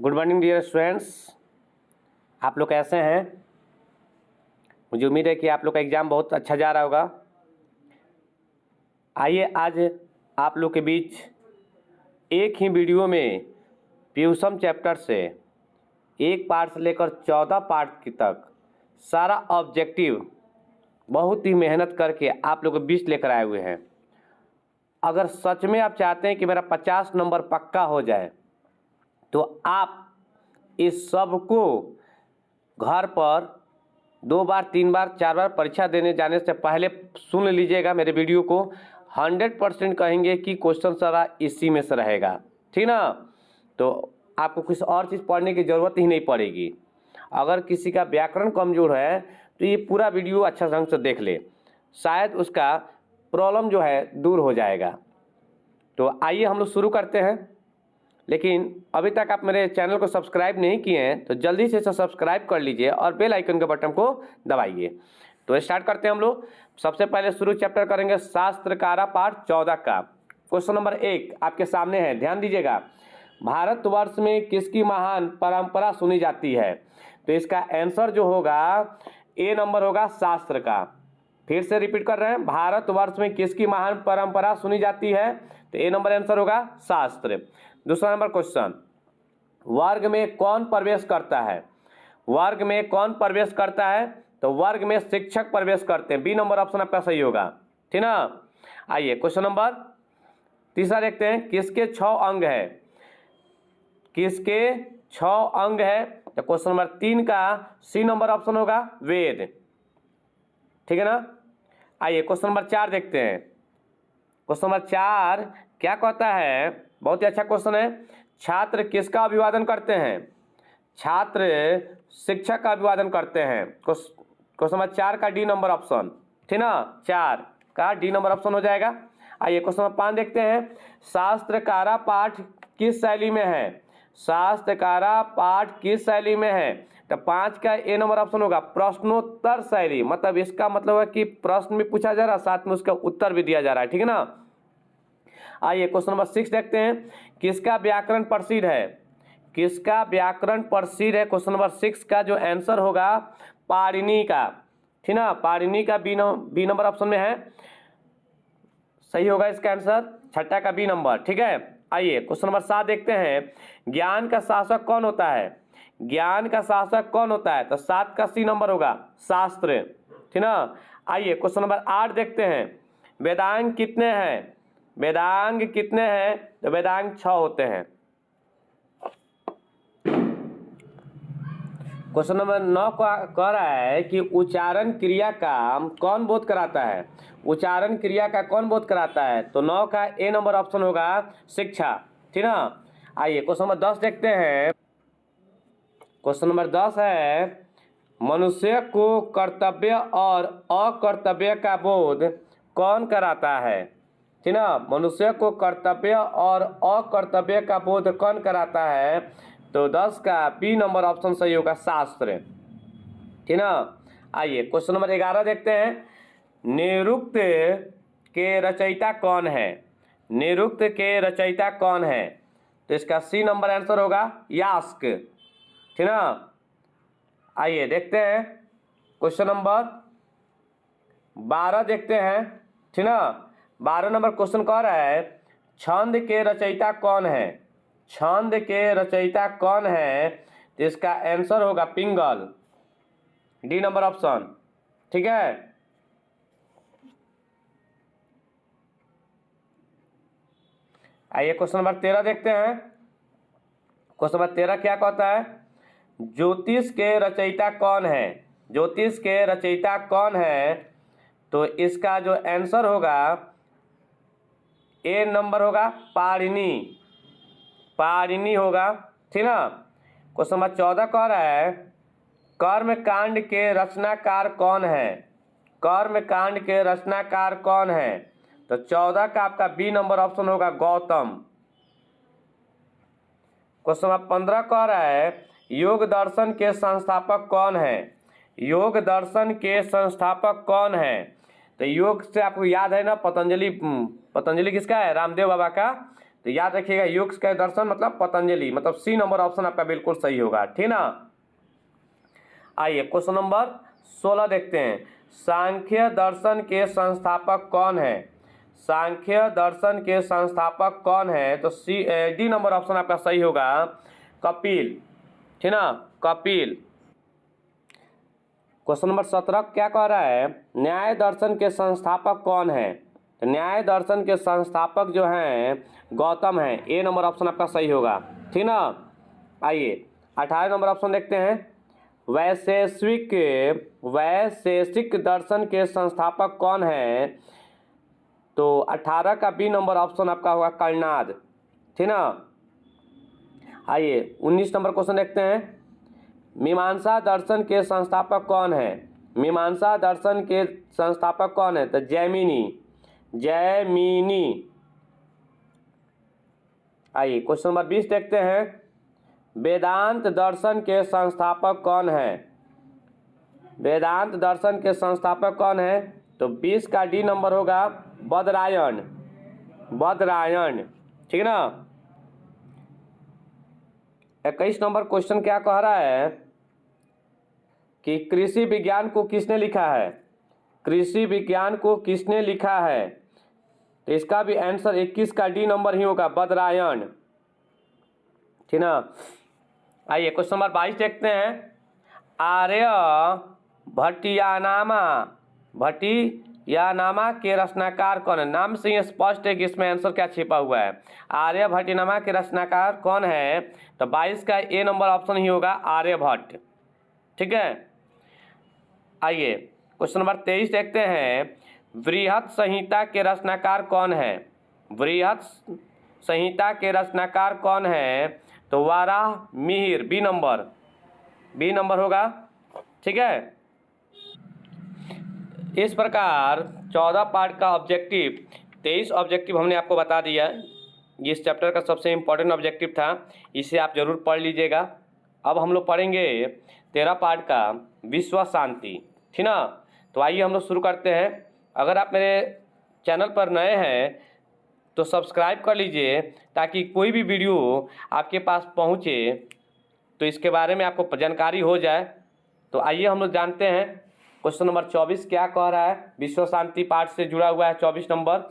Good morning dear students. आप लोग कैसे हैं? मुझे उम्मीद है कि आप लोग का एग्ज़ाम बहुत अच्छा जा रहा होगा। आइए आज आप लोग के बीच एक ही वीडियो में प्यूसम चैप्टर से एक पार्ट से लेकर 14 पार्ट की तक सारा ऑब्जेक्टिव बहुत ही मेहनत करके आप लोग के बीच लेकर आए हुए हैं। अगर सच में आप चाहते हैं कि मेरा 50 नंबर पक्का हो जाए तो आप इस सब को घर पर 2 बार 3 बार 4 बार परीक्षा देने जाने से पहले सुन लीजिएगा मेरे वीडियो को। 100% कहेंगे कि क्वेश्चन सारा इसी में से रहेगा, ठीक ना? तो आपको कुछ और चीज़ पढ़ने की ज़रूरत ही नहीं पड़ेगी। अगर किसी का व्याकरण कमज़ोर है तो ये पूरा वीडियो अच्छा ढंग से देख ले, शायद उसका प्रॉब्लम जो है दूर हो जाएगा। तो आइए हम लोग शुरू करते हैं। लेकिन अभी तक आप मेरे चैनल को सब्सक्राइब नहीं किए हैं तो जल्दी से इसे सब्सक्राइब कर लीजिए और बेल आइकन के बटन को दबाइए। तो स्टार्ट करते हैं हम लोग। सबसे पहले शुरू चैप्टर करेंगे शास्त्रकारा पाठ 14 का। क्वेश्चन नंबर 1 आपके सामने है, ध्यान दीजिएगा। भारतवर्ष में किसकी महान परंपरा सुनी जाती है? तो इसका आंसर जो होगा ए नंबर होगा शास्त्र का। फिर से रिपीट कर रहे हैं, भारतवर्ष में किसकी महान परंपरा सुनी जाती है? तो ए नंबर आंसर होगा शास्त्र। दूसरा नंबर क्वेश्चन, वर्ग में कौन प्रवेश करता है? वर्ग में कौन प्रवेश करता है? तो वर्ग में शिक्षक प्रवेश करते हैं। बी नंबर ऑप्शन आपका सही होगा, ठीक ना? आइए क्वेश्चन नंबर तीसरा देखते हैं, किसके 6 अंग है? किसके 6 अंग है? तो क्वेश्चन नंबर 3 का सी नंबर ऑप्शन होगा वेद, ठीक है ना? आइए क्वेश्चन नंबर 4 देखते हैं। क्वेश्चन नंबर 4 क्या कहता है? बहुत ही अच्छा क्वेश्चन है। छात्र किसका अभिवादन करते हैं? छात्र शिक्षक का अभिवादन करते हैं। क्वेश्चन नंबर 4 का डी नंबर ऑप्शन, ठीक ना? 4 का डी नंबर ऑप्शन हो जाएगा। आइए क्वेश्चन नंबर 5 देखते हैं, शास्त्रकारा पाठ किस शैली में है? शास्त्रकारा पाठ किस शैली में है? तो 5 का ए नंबर ऑप्शन होगा प्रश्नोत्तर शैली। मतलब इसका मतलब है कि प्रश्न भी पूछा जा रहा है, साथ में उसका उत्तर भी दिया जा रहा है, ठीक है ना? आइए क्वेश्चन नंबर 6 देखते हैं, किसका व्याकरण प्रसिद्ध है? किसका व्याकरण प्रसिद्ध है? क्वेश्चन नंबर 6 का जो आंसर होगा पाणिनि का, ठीक ना? पाणिनि का बी नंबर ऑप्शन में है, सही होगा इसका आंसर। छठा का बी नंबर, ठीक है। आइए क्वेश्चन नंबर 7 देखते हैं, ज्ञान का शासक कौन होता है? ज्ञान का शासक कौन होता है? तो 7 का सी नंबर होगा शास्त्र, ठीक ना? आइए क्वेश्चन नंबर 8 देखते हैं, वेदांग कितने हैं? वेदांग कितने हैं? तो वेदांग 6 होते हैं। क्वेश्चन नंबर 9 कह रहा है कि उच्चारण क्रिया का कौन बोध कराता है? उच्चारण क्रिया का कौन बोध कराता है? तो 9 का ए नंबर ऑप्शन होगा शिक्षा, ठीक ना? आइए क्वेश्चन नंबर 10 देखते हैं। क्वेश्चन नंबर 10 है, मनुष्य को कर्तव्य और अकर्तव्य का बोध कौन कराता है? ठीक ना? मनुष्य को कर्तव्य और अकर्तव्य का बोध कौन कराता है? तो 10 का बी नंबर ऑप्शन सही होगा शास्त्र, ठीक ना? आइए क्वेश्चन नंबर 11 देखते हैं, निरुक्त के रचयिता कौन है? निरुक्त के रचयिता कौन है? तो इसका सी नंबर आंसर होगा यास्क, ठीक ना? आइए देखते हैं क्वेश्चन नंबर 12 देखते हैं, ठीक ना? 12 नंबर क्वेश्चन कह रहा है, छंद के रचयिता कौन है? छंद के रचयिता कौन है? तो इसका आंसर होगा पिंगल, डी नंबर ऑप्शन, ठीक है? आइए क्वेश्चन नंबर 13 देखते हैं। क्वेश्चन नंबर 13 क्या कहता है, ज्योतिष के रचयिता कौन है? ज्योतिष के रचयिता कौन है? तो इसका जो आंसर होगा ए नंबर होगा पाणिनि, पाणिनि होगा, ठीक ना? क्वेश्चन नंबर 14 कह रहा है, कर्मकांड के रचनाकार कौन है? कर्मकांड के रचनाकार कौन है? तो 14 का आपका बी नंबर ऑप्शन होगा गौतम। क्वेश्चन नंबर 15 कह रहा है, योग दर्शन के संस्थापक कौन है? योग दर्शन के संस्थापक कौन है? तो योग से आपको याद है ना, पतंजलि। पतंजलि किसका है? रामदेव बाबा का तो याद रखिएगा योग के दर्शन मतलब पतंजलि, मतलब सी नंबर ऑप्शन आपका बिल्कुल सही होगा, ठीक ना। आइए क्वेश्चन नंबर 16 देखते हैं। सांख्य दर्शन के संस्थापक कौन है? सांख्य दर्शन के संस्थापक कौन है? तो डी नंबर ऑप्शन आपका सही होगा, कपिल, ठीक ना, कपिल। क्वेश्चन नंबर 17 क्या कह रहा है? न्याय दर्शन के संस्थापक कौन है? तो न्याय दर्शन के संस्थापक जो हैं गौतम है, ए नंबर ऑप्शन आपका सही होगा, ठीक ना। आइए 18 नंबर ऑप्शन देखते हैं। वैशेषिक दर्शन के संस्थापक कौन है? तो 18 का बी नंबर ऑप्शन आपका होगा कलनाद, ठीक ना। आइए 19 नंबर क्वेश्चन देखते हैं। मीमांसा दर्शन के संस्थापक कौन है? मीमांसा दर्शन के संस्थापक कौन है? तो जैमिनी। आइए क्वेश्चन नंबर 20 देखते हैं। वेदांत दर्शन के संस्थापक कौन है? वेदांत दर्शन के संस्थापक कौन है? तो 20 का डी नंबर होगा बदरायण, ठीक ना। 21 नंबर क्वेश्चन क्या कह रहा है कि कृषि विज्ञान को किसने लिखा है? कृषि विज्ञान को किसने लिखा है? तो इसका भी आंसर 21 का डी नंबर ही होगा, बदरायण, ठीक ना। आइए क्वेश्चन नंबर 22 देखते हैं। भट्टियानामा के रचनाकार कौन है? नाम से ही स्पष्ट है कि इसमें आंसर क्या छिपा हुआ है। आर्यभट्टियानामा के रचनाकार कौन है? तो 22 का ए नंबर ऑप्शन ही होगा, आर्यभट्ट, ठीक है। आइए क्वेश्चन नंबर 23 देखते हैं। बृहत संहिता के रचनाकार कौन है? बृहत संहिता के रचनाकार कौन है? तो वाराहमिहिर, बी नंबर होगा, ठीक है। इस प्रकार 14 पार्ट का ऑब्जेक्टिव, 23 ऑब्जेक्टिव हमने आपको बता दिया। इस चैप्टर का सबसे इम्पोर्टेंट ऑब्जेक्टिव था, इसे आप जरूर पढ़ लीजिएगा। अब हम लोग पढ़ेंगे 13 पार्ट का विश्व शांति, ठीक ना। तो आइए हम लोग शुरू करते हैं। अगर आप मेरे चैनल पर नए हैं तो सब्सक्राइब कर लीजिए, ताकि कोई भी वीडियो आपके पास पहुंचे तो इसके बारे में आपको जानकारी हो जाए। तो आइए हम लोग जानते हैं क्वेश्चन नंबर 24 क्या कह रहा है। विश्व शांति पाठ से जुड़ा हुआ है 24 नंबर।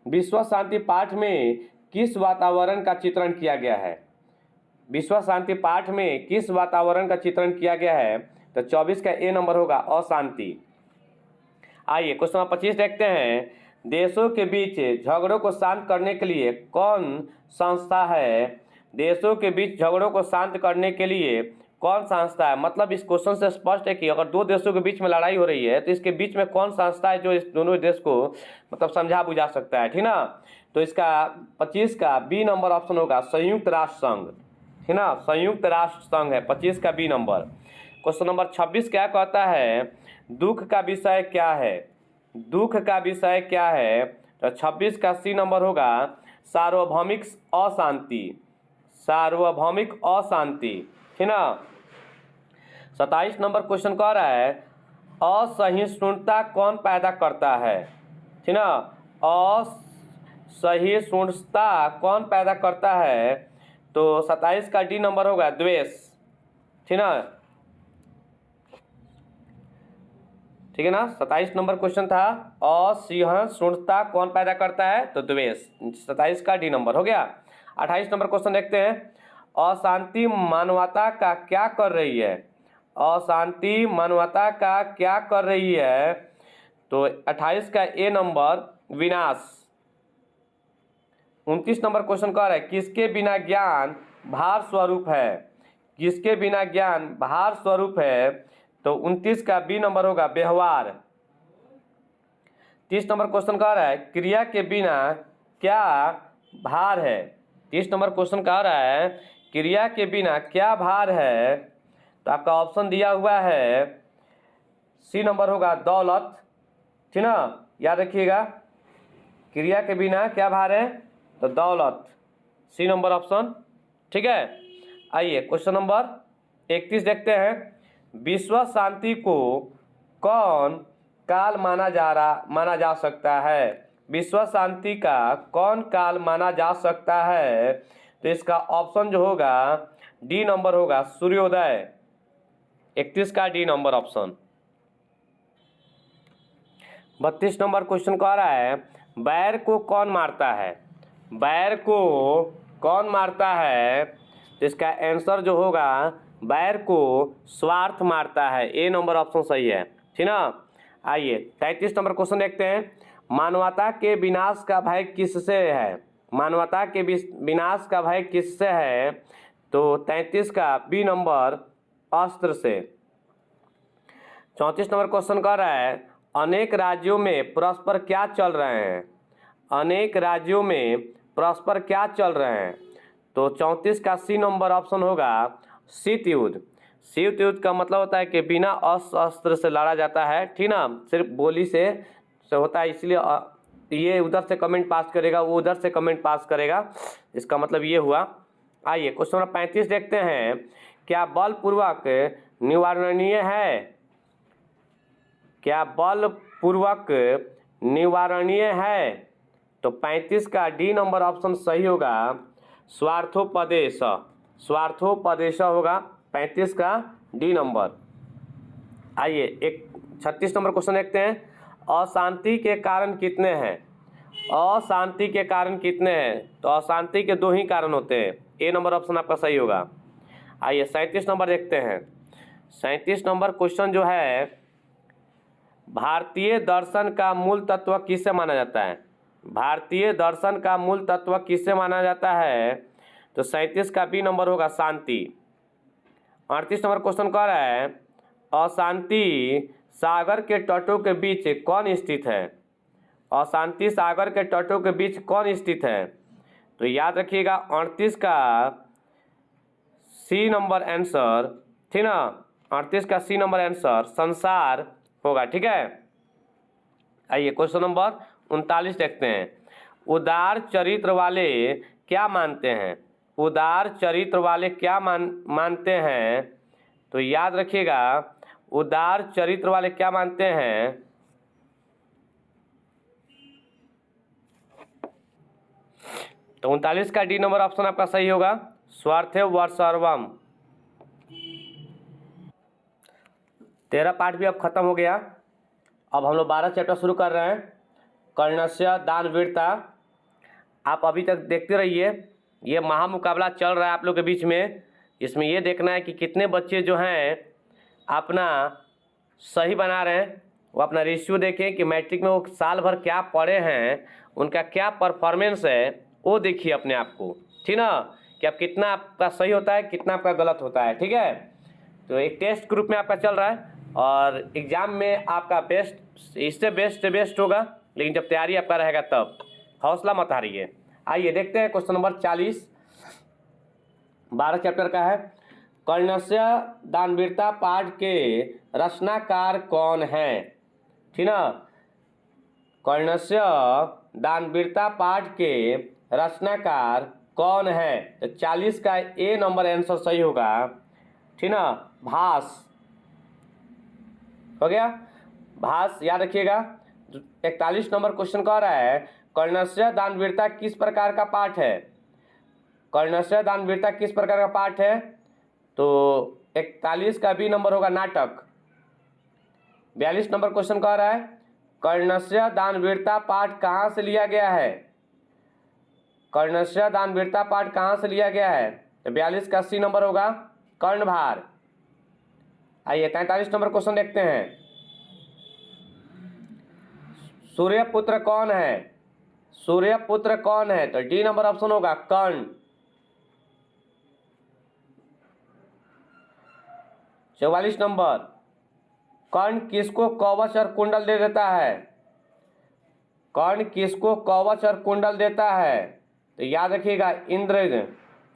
विश्व शांति पाठ में किस वातावरण का चित्रण किया गया है? विश्व शांति पाठ में किस वातावरण का चित्रण किया गया है? तो 24 का ए नंबर होगा, अशांति। आइए क्वेश्चन नंबर 25 देखते हैं। देशों के बीच झगड़ों को शांत करने के लिए कौन संस्था है? देशों के बीच झगड़ों को शांत करने के लिए कौन संस्था है? मतलब इस क्वेश्चन से स्पष्ट है कि अगर दो देशों के बीच में लड़ाई हो रही है तो इसके बीच में कौन संस्था है जो इस दोनों देश को मतलब समझा बुझा सकता है, ठीक ना। तो इसका 25 का बी नंबर ऑप्शन होगा, संयुक्त राष्ट्र संघ, ठीक ना, संयुक्त राष्ट्र संघ है 25 का बी नंबर। क्वेश्चन नंबर 26 क्या कहता है? दुख का विषय क्या है? दुख का विषय क्या है? तो 26 का सी नंबर होगा, सार्वभौमिक अशांति, ठीक ना। 27 नंबर क्वेश्चन कह रहा है असहिष्णुता कौन पैदा करता है? ठीक ना, असहिष्णुता कौन पैदा करता है? तो 27 का डी नंबर होगा, द्वेष, ठीक ना। ठीक है ना, 27 नंबर क्वेश्चन था असहिष्णुता कौन पैदा करता है? तो द्वेष, 27 का डी नंबर हो गया। 28 नंबर क्वेश्चन देखते हैं। अशांति मानवता का क्या कर रही है? अशांति मानवता का क्या कर रही है? तो 28 का ए नंबर, विनाश। 29 नंबर क्वेश्चन कह रहा है किसके बिना ज्ञान भार स्वरूप है? किसके बिना ज्ञान भार स्वरूप है? तो 29 का बी नंबर होगा, व्यवहार। 30 नंबर क्वेश्चन कह रहा है क्रिया के बिना क्या भार है? 30 नंबर क्वेश्चन कह रहा है क्रिया के बिना क्या भार है? तो आपका ऑप्शन दिया हुआ है सी नंबर होगा, दौलत, ठीक ना, याद रखिएगा। क्रिया के बिना क्या भार है? तो दौलत, सी नंबर ऑप्शन, ठीक है। आइए क्वेश्चन नंबर 31 देखते हैं। विश्व शांति को कौन काल माना जा सकता है? विश्व शांति का कौन काल माना जा सकता है? तो इसका ऑप्शन जो होगा डी नंबर होगा, सूर्योदय। 31 का D number option. 32 number question कह रहा है बैर को कौन मारता है? बैर को कौन मारता है? तो इसका आंसर जो होगा बैर को स्वार्थ मारता है। ए नंबर ऑप्शन सही है, ठीक ना। आइए 33 नंबर क्वेश्चन देखते हैं। मानवता के विनाश का भय किससे है? मानवता के विनाश का भय किससे है? तो 33 का बी नंबर अस्त्र से। 34 नंबर क्वेश्चन कह रहा है अनेक राज्यों में परस्पर क्या चल रहे हैं? अनेक राज्यों में परस्पर क्या चल रहे हैं? तो 34 का सी नंबर ऑप्शन होगा शीत युद्ध। शीत युद्ध का मतलब होता है कि बिना अस्त्र से लड़ा जाता है, ठीक ना, सिर्फ गोली से होता है, इसलिए ये उधर से कमेंट पास करेगा, वो उधर से कमेंट पास करेगा, इसका मतलब ये हुआ। आइए क्वेश्चन नंबर 35 देखते हैं। क्या बलपूर्वक निवारणीय है? क्या बलपूर्वक निवारणीय है? तो 35 का डी नंबर ऑप्शन सही होगा, स्वार्थोपदेश। स्वार्थोपदेश होगा 35 का डी नंबर। आइए एक 36 नंबर क्वेश्चन देखते हैं। अशांति के कारण कितने हैं? अशांति के कारण कितने हैं? तो अशांति के दो ही कारण होते हैं। ए नंबर ऑप्शन आपका सही होगा। आइए 37 नंबर देखते हैं। 37 नंबर क्वेश्चन जो है भारतीय दर्शन का मूल तत्व किसे माना जाता है? भारतीय दर्शन का मूल तत्व किसे माना जाता है? तो 37 का बी नंबर होगा, शांति। 38 नंबर क्वेश्चन कह रहा है अशांति सागर के तटों के बीच कौन स्थित है? अशांति सागर के तटों के बीच कौन स्थित है? तो याद रखिएगा 38 का सी नंबर आंसर, ठीक ना, 38 का सी नंबर आंसर संसार होगा, ठीक है। आइए क्वेश्चन नंबर 39 देखते हैं। उदार चरित्र वाले क्या मानते हैं? उदार चरित्र वाले क्या मानते हैं? तो याद रखिएगा उदार चरित्र वाले क्या मानते हैं? तो 39 का डी नंबर ऑप्शन आपका सही होगा, स्वार्थे वर्सर्वम। 13 पार्ट भी अब खत्म हो गया। अब हम लोग 12 चैप्टर शुरू कर रहे हैं। कर्णस्य दानवीरता आप अभी तक देखते रहिए, ये महामुकाबला चल रहा है आप लोग के बीच में। इसमें ये देखना है कि कितने बच्चे जो हैं अपना सही बना रहे हैं, वो अपना रेशियो देखें कि मैट्रिक में वो साल भर क्या पढ़े हैं, उनका क्या परफॉर्मेंस है, वो देखिए अपने आप को, ठीक ना, कि अब कितना आपका सही होता है, कितना आपका गलत होता है, ठीक है। तो एक टेस्ट ग्रुप में आपका चल रहा है और एग्ज़ाम में आपका बेस्ट, इससे बेस्ट होगा, लेकिन जब तैयारी आपका रहेगा तब हौसला मत हारिए। आइए देखते हैं क्वेश्चन नंबर 40, 12 चैप्टर का है। कर्णस्य दानवीरता पाठ के रचनाकार कौन है? ठीक ना, कर्णस्य दानवीरता पाठ के रचनाकार कौन है? तो 40 का ए नंबर आंसर सही होगा, ठीक ना, भास हो गया। भास याद रखिएगा। 41 नंबर क्वेश्चन कह रहा है कर्णस्य दानवीरता किस प्रकार का पाठ है? कर्णस्य दानवीरता किस प्रकार का पाठ है? तो 41 का बी नंबर होगा, नाटक। 42 नंबर क्वेश्चन कह रहा है कर्णस्य दानवीरता पाठ कहाँ से लिया गया है? कर्णस्य दानवीरता पाठ कहाँ से लिया गया है? तो 42 का सी नंबर होगा, कर्णभार। आइए 43 नंबर क्वेश्चन देखते हैं। सूर्यपुत्र कौन है? सूर्यपुत्र कौन है? तो डी नंबर ऑप्शन होगा, कर्ण। 44 नंबर, कर्ण किसको कवच और कुंडल दे देता है? कर्ण किसको कवच और कुंडल देता है? तो याद रखिएगा इंद्र,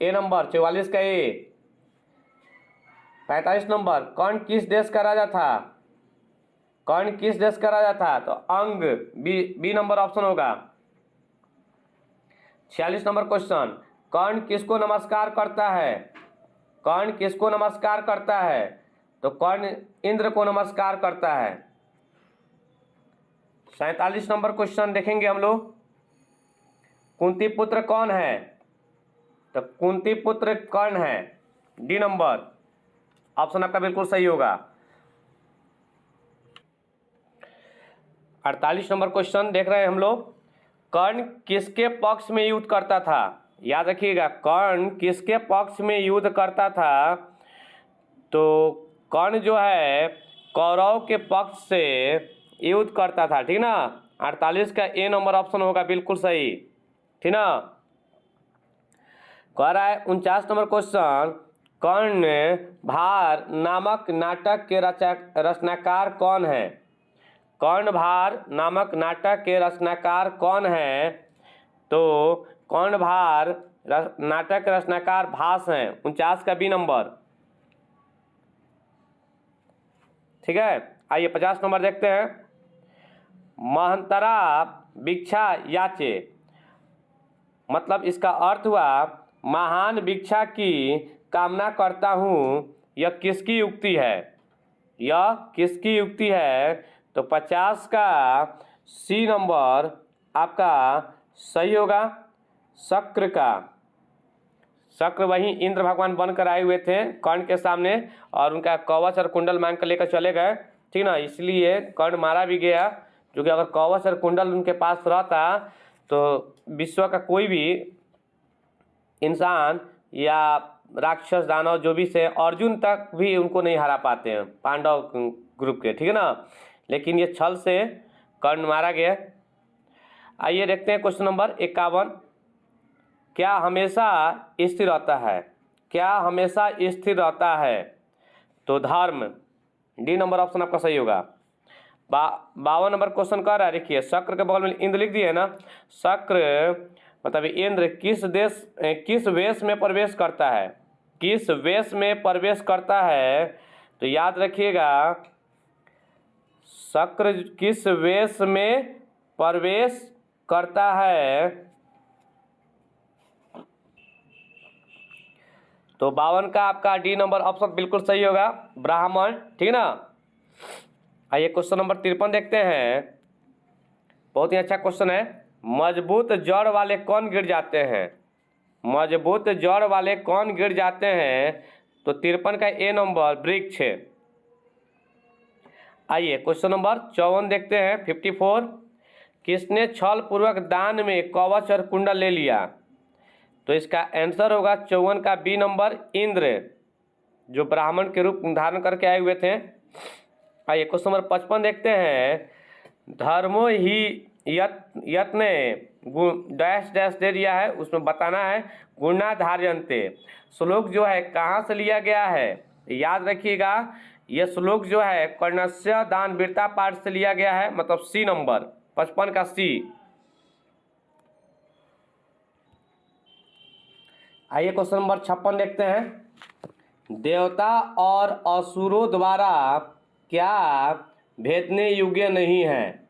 ए नंबर 44 का ए। 45 नंबर, कर्ण किस देश का राजा था? कर्ण किस देश का राजा था? तो अंग, बी नंबर ऑप्शन होगा। 46 नंबर क्वेश्चन, कर्ण किसको नमस्कार करता है? कर्ण किसको नमस्कार करता है? तो कर्ण इंद्र को नमस्कार करता है। 47 नंबर क्वेश्चन देखेंगे हम लोग। कुंती पुत्र कौन है? तो कुंती पुत्र कर्ण है, डी नंबर ऑप्शन आपका बिल्कुल सही होगा। 48 नंबर क्वेश्चन देख रहे हैं हम लोग। कर्ण किसके पक्ष में युद्ध करता था? याद रखिएगा, कर्ण किसके पक्ष में युद्ध करता था? तो कर्ण जो है कौरव के पक्ष से युद्ध करता था, ठीक ना। 48 का ए नंबर ऑप्शन होगा बिल्कुल सही, ठीक ना। कह रहा है 49 नंबर क्वेश्चन, कर्ण भार नामक नाटक के रचनाकार कौन है? कर्णभार नामक नाटक के रचनाकार कौन है? तो कर्णभार नाटक के रचनाकार भास हैं। 49 का बी नंबर, ठीक है। आइए 50 नंबर देखते हैं। महंतरा भिक्षा याचे, मतलब इसका अर्थ हुआ महान भिक्षा की कामना करता हूँ, यह किसकी युक्ति है? यह किसकी युक्ति है? तो 50 का सी नंबर आपका सही होगा, शक्र का। शक्र वही इंद्र भगवान बनकर आए हुए थे कर्ण के सामने, और उनका कवच और कुंडल मांग कर लेकर चले गए, ठीक ना। इसलिए कर्ण मारा भी गया, जो कि अगर कवच और कुंडल उनके पास रहता तो विश्व का कोई भी इंसान या राक्षस दानव जो भी से अर्जुन तक भी उनको नहीं हरा पाते हैं, पांडव ग्रुप के, ठीक है ना। लेकिन ये छल से कर्ण मारा गया। आइए देखते हैं क्वेश्चन नंबर 51। क्या हमेशा स्थिर रहता है? क्या हमेशा स्थिर रहता है? तो धर्म, डी नंबर ऑप्शन आपका सही होगा। 52 नंबर क्वेश्चन कह रहा है, देखिए शक्र के बगल में इंद्र लिख दिए ना। शक्र मतलब इंद्र किस वेश में प्रवेश करता है? किस वेश में प्रवेश करता है? तो याद रखिएगा, शक्र किस वेश में प्रवेश करता है? तो 52 का आपका डी नंबर ऑप्शन बिल्कुल सही होगा, ब्राह्मण, ठीक ना। आइए क्वेश्चन नंबर 53 देखते हैं। बहुत ही अच्छा क्वेश्चन है। मजबूत जड़ वाले कौन गिर जाते हैं? मजबूत जड़ वाले कौन गिर जाते हैं? तो 53 का ए नंबर वृक्ष। आइए क्वेश्चन नंबर 54 देखते हैं, 54। किसने छल पूर्वक दान में कवच और कुंडल ले लिया? तो इसका आंसर होगा 54 का बी नंबर, इंद्र, जो ब्राह्मण के रूप धारण करके आए हुए थे। आइए क्वेश्चन नंबर 55 देखते हैं। धर्मो ही यत्न डैश डैश दे दिया है, उसमें बताना है गुणाधार्यन्ते। श्लोक जो है कहाँ से लिया गया है? याद रखिएगा, यह श्लोक जो है कर्णस्य दान वीरता पाठ से लिया गया है, मतलब सी नंबर, 55 का सी। आइए क्वेश्चन नंबर 56 देखते हैं। देवता और असुरों द्वारा क्या भेदने योग्य नहीं है?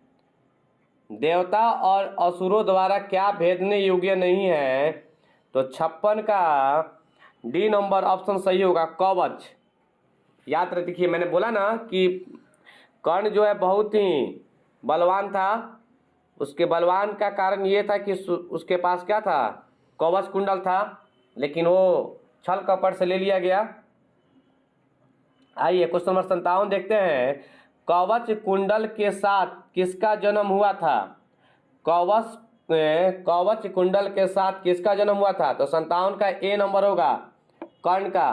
देवता और असुरों द्वारा क्या भेदने योग्य नहीं है? तो 56 का डी नंबर ऑप्शन सही होगा, कवच। याद रखिए, मैंने बोला ना कि कर्ण जो है बहुत ही बलवान था। उसके बलवान का कारण ये था कि उसके पास क्या था? कवच कुंडल था, लेकिन वो छल कपट से ले लिया गया। आइए क्वेश्चन नंबर 57 देखते हैं। कवच कुंडल के साथ किसका जन्म हुआ था? कवच कुंडल के साथ किसका जन्म हुआ था? तो 57 का ए नंबर होगा, कर्ण का।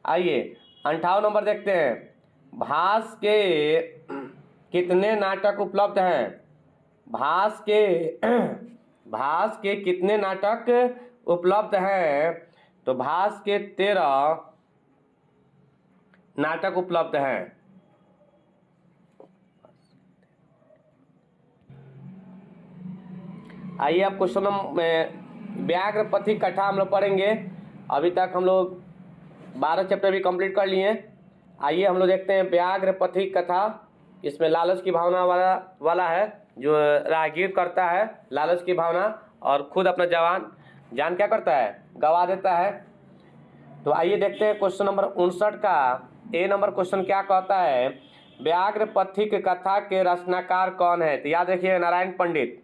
आइए 58 नंबर देखते हैं। भास के कितने नाटक उपलब्ध हैं? भास के कितने नाटक उपलब्ध हैं? तो भास के 13 नाटक उपलब्ध हैं। आइए अब क्वेश्चन नंबर व्याघ्र पथी कथा हम लोग पढ़ेंगे। अभी तक हम लोग 12 चैप्टर भी कंप्लीट कर लिए। आइए हम लोग देखते हैं व्याघ्र पथी कथा। इसमें लालच की भावना वाला है, जो राहगीर करता है लालच की भावना, और खुद अपना जान क्या करता है? गवा देता है। तो आइए देखते हैं क्वेश्चन नंबर 59 का ए नंबर क्वेश्चन क्या कहता है। व्याघ्र पथिक कथा के रचनाकार कौन है? तो याद रखिए नारायण पंडित,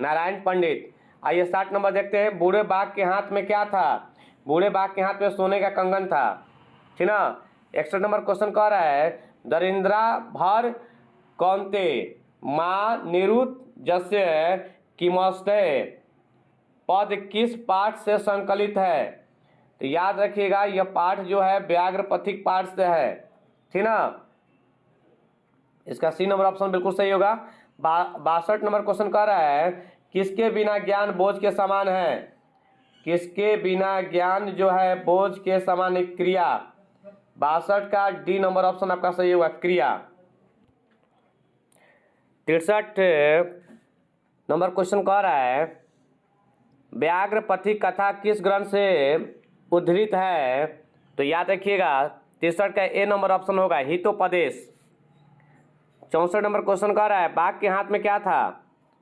नारायण पंडित। आइए 60 नंबर देखते हैं। बूढ़े बाघ के हाथ में क्या था? बूढ़े बाघ के हाथ में सोने का कंगन था, ठीक ना। 61 नंबर क्वेश्चन कह रहा है दरिंद्रा भर कौनते माँ निरुत जस्य किमस्ते पद किस पाठ से संकलित है? तो याद रखिएगा यह पाठ जो है व्याघ्र पथिक पाठ से है, ठीक ना। इसका सी नंबर ऑप्शन बिल्कुल सही होगा। 62 नंबर क्वेश्चन कह रहा है किसके बिना ज्ञान बोझ के समान है? किसके बिना ज्ञान जो है बोझ के समान है? क्रिया। 62 का डी नंबर ऑप्शन आपका सही होगा, क्रिया। 63 नंबर क्वेश्चन कह रहा है व्याघ्र पथिक कथा किस ग्रंथ से उद्धृत है? तो याद रखिएगा 63 का ए नंबर ऑप्शन होगा, हितोपदेश। 64 नंबर क्वेश्चन कह रहा है बाघ के हाथ में क्या था?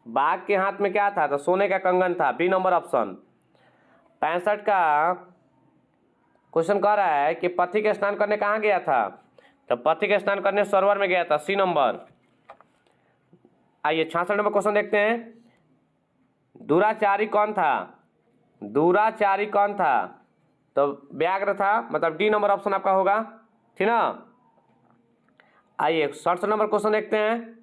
बाघ के हाथ में क्या था? तो सोने का कंगन था, बी नंबर ऑप्शन। 65 का क्वेश्चन कह रहा है कि पथिक स्नान करने कहाँ गया था? तो पथिक स्नान करने सरोवर में गया था, सी नंबर। आइए 66 नंबर क्वेश्चन देखते हैं। दुराचारी कौन था? दुराचारी कौन था? तो व्याघ्र था, मतलब डी नंबर ऑप्शन आपका होगा, ठीक ना। आइए 67 नंबर क्वेश्चन देखते हैं।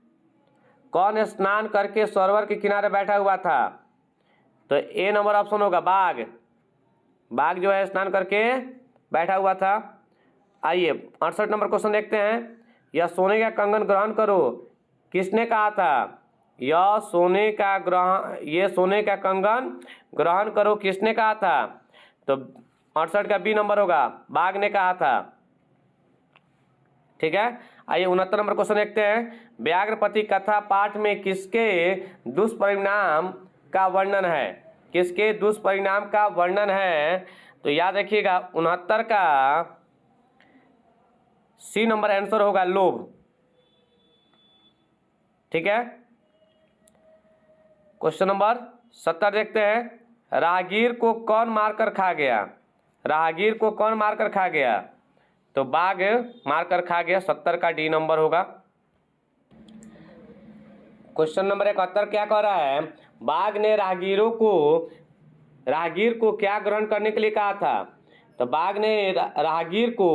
कौन स्नान करके सरोवर के किनारे बैठा हुआ था? तो ए नंबर ऑप्शन होगा, बाघ। बाघ जो है स्नान करके बैठा हुआ था। आइए 68 नंबर क्वेश्चन देखते हैं। यह सोने का कंगन ग्रहण करो किसने कहा था? यह सोने का कंगन ग्रहण करो किसने कहा था? तो 68 का बी नंबर होगा, बाघ ने कहा था, ठीक है। आइए 69 नंबर क्वेश्चन देखते हैं। व्याघ्र पथिक कथा पाठ में किसके दुष्परिणाम का वर्णन है? किसके दुष्परिणाम का वर्णन है? तो याद रखिएगा 69 का सी नंबर आंसर होगा, लोभ, ठीक है। क्वेश्चन नंबर 70 देखते हैं। राहगीर को कौन मारकर खा गया? राहगीर को कौन मारकर खा गया? तो बाघ मारकर खा गया, 70 का डी नंबर होगा। क्वेश्चन नंबर 71 क्या कह रहा है? बाघ ने राहगीर को क्या ग्रहण करने के लिए कहा था? तो बाघ ने राहगीर को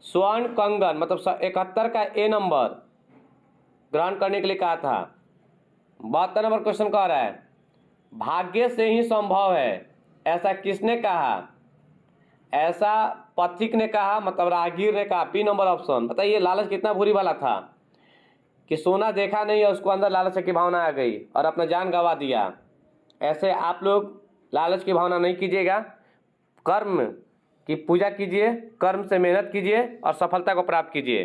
स्वर्ण कंगन, मतलब 71 का ए नंबर ग्रहण करने के लिए कहा था। 72 नंबर क्वेश्चन कह रहा है भाग्य से ही संभव है ऐसा किसने कहा? ऐसा पथिक ने कहा, मतलब राहगीर ने कहा, बी नंबर ऑप्शन। बताइए लालच कितना बुरी वाला था कि सोना देखा नहीं और उसको अंदर लालच की भावना आ गई और अपना जान गंवा दिया। ऐसे आप लोग लालच की भावना नहीं कीजिएगा, कर्म की पूजा कीजिए, कर्म से मेहनत कीजिए और सफलता को प्राप्त कीजिए।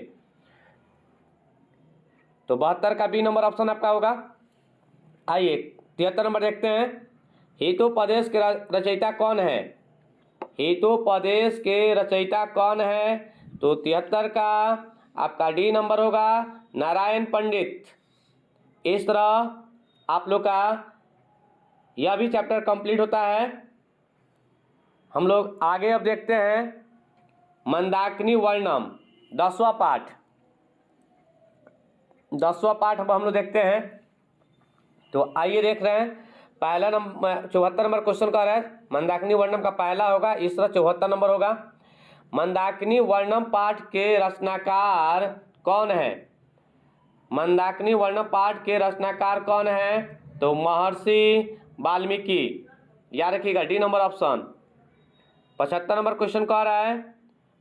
तो 72 का बी नंबर ऑप्शन आपका होगा। आइए 73 नंबर देखते हैं। हितोपदेश के रचयिता कौन है? हितोपदेश के रचयिता कौन है? तो 73 का आपका डी नंबर होगा, नारायण पंडित। इस तरह आप लोग का यह भी चैप्टर कंप्लीट होता है। हम लोग आगे अब देखते हैं मंदाकिनी वर्णम, 10वां पाठ। 10वां पाठ अब हम लोग देखते हैं। तो आइए देख रहे हैं। पहला नंबर 74 नंबर क्वेश्चन का है मंदाकिनी वर्णम का पहला होगा, इस तरह 74 नंबर होगा। मंदाकिनी वर्णम पाठ के रचनाकार कौन है? मंदाकिनी वर्णम पाठ के रचनाकार कौन है? तो महर्षि वाल्मीकि, याद रखिएगा, D number option. 75 number question कह रहा है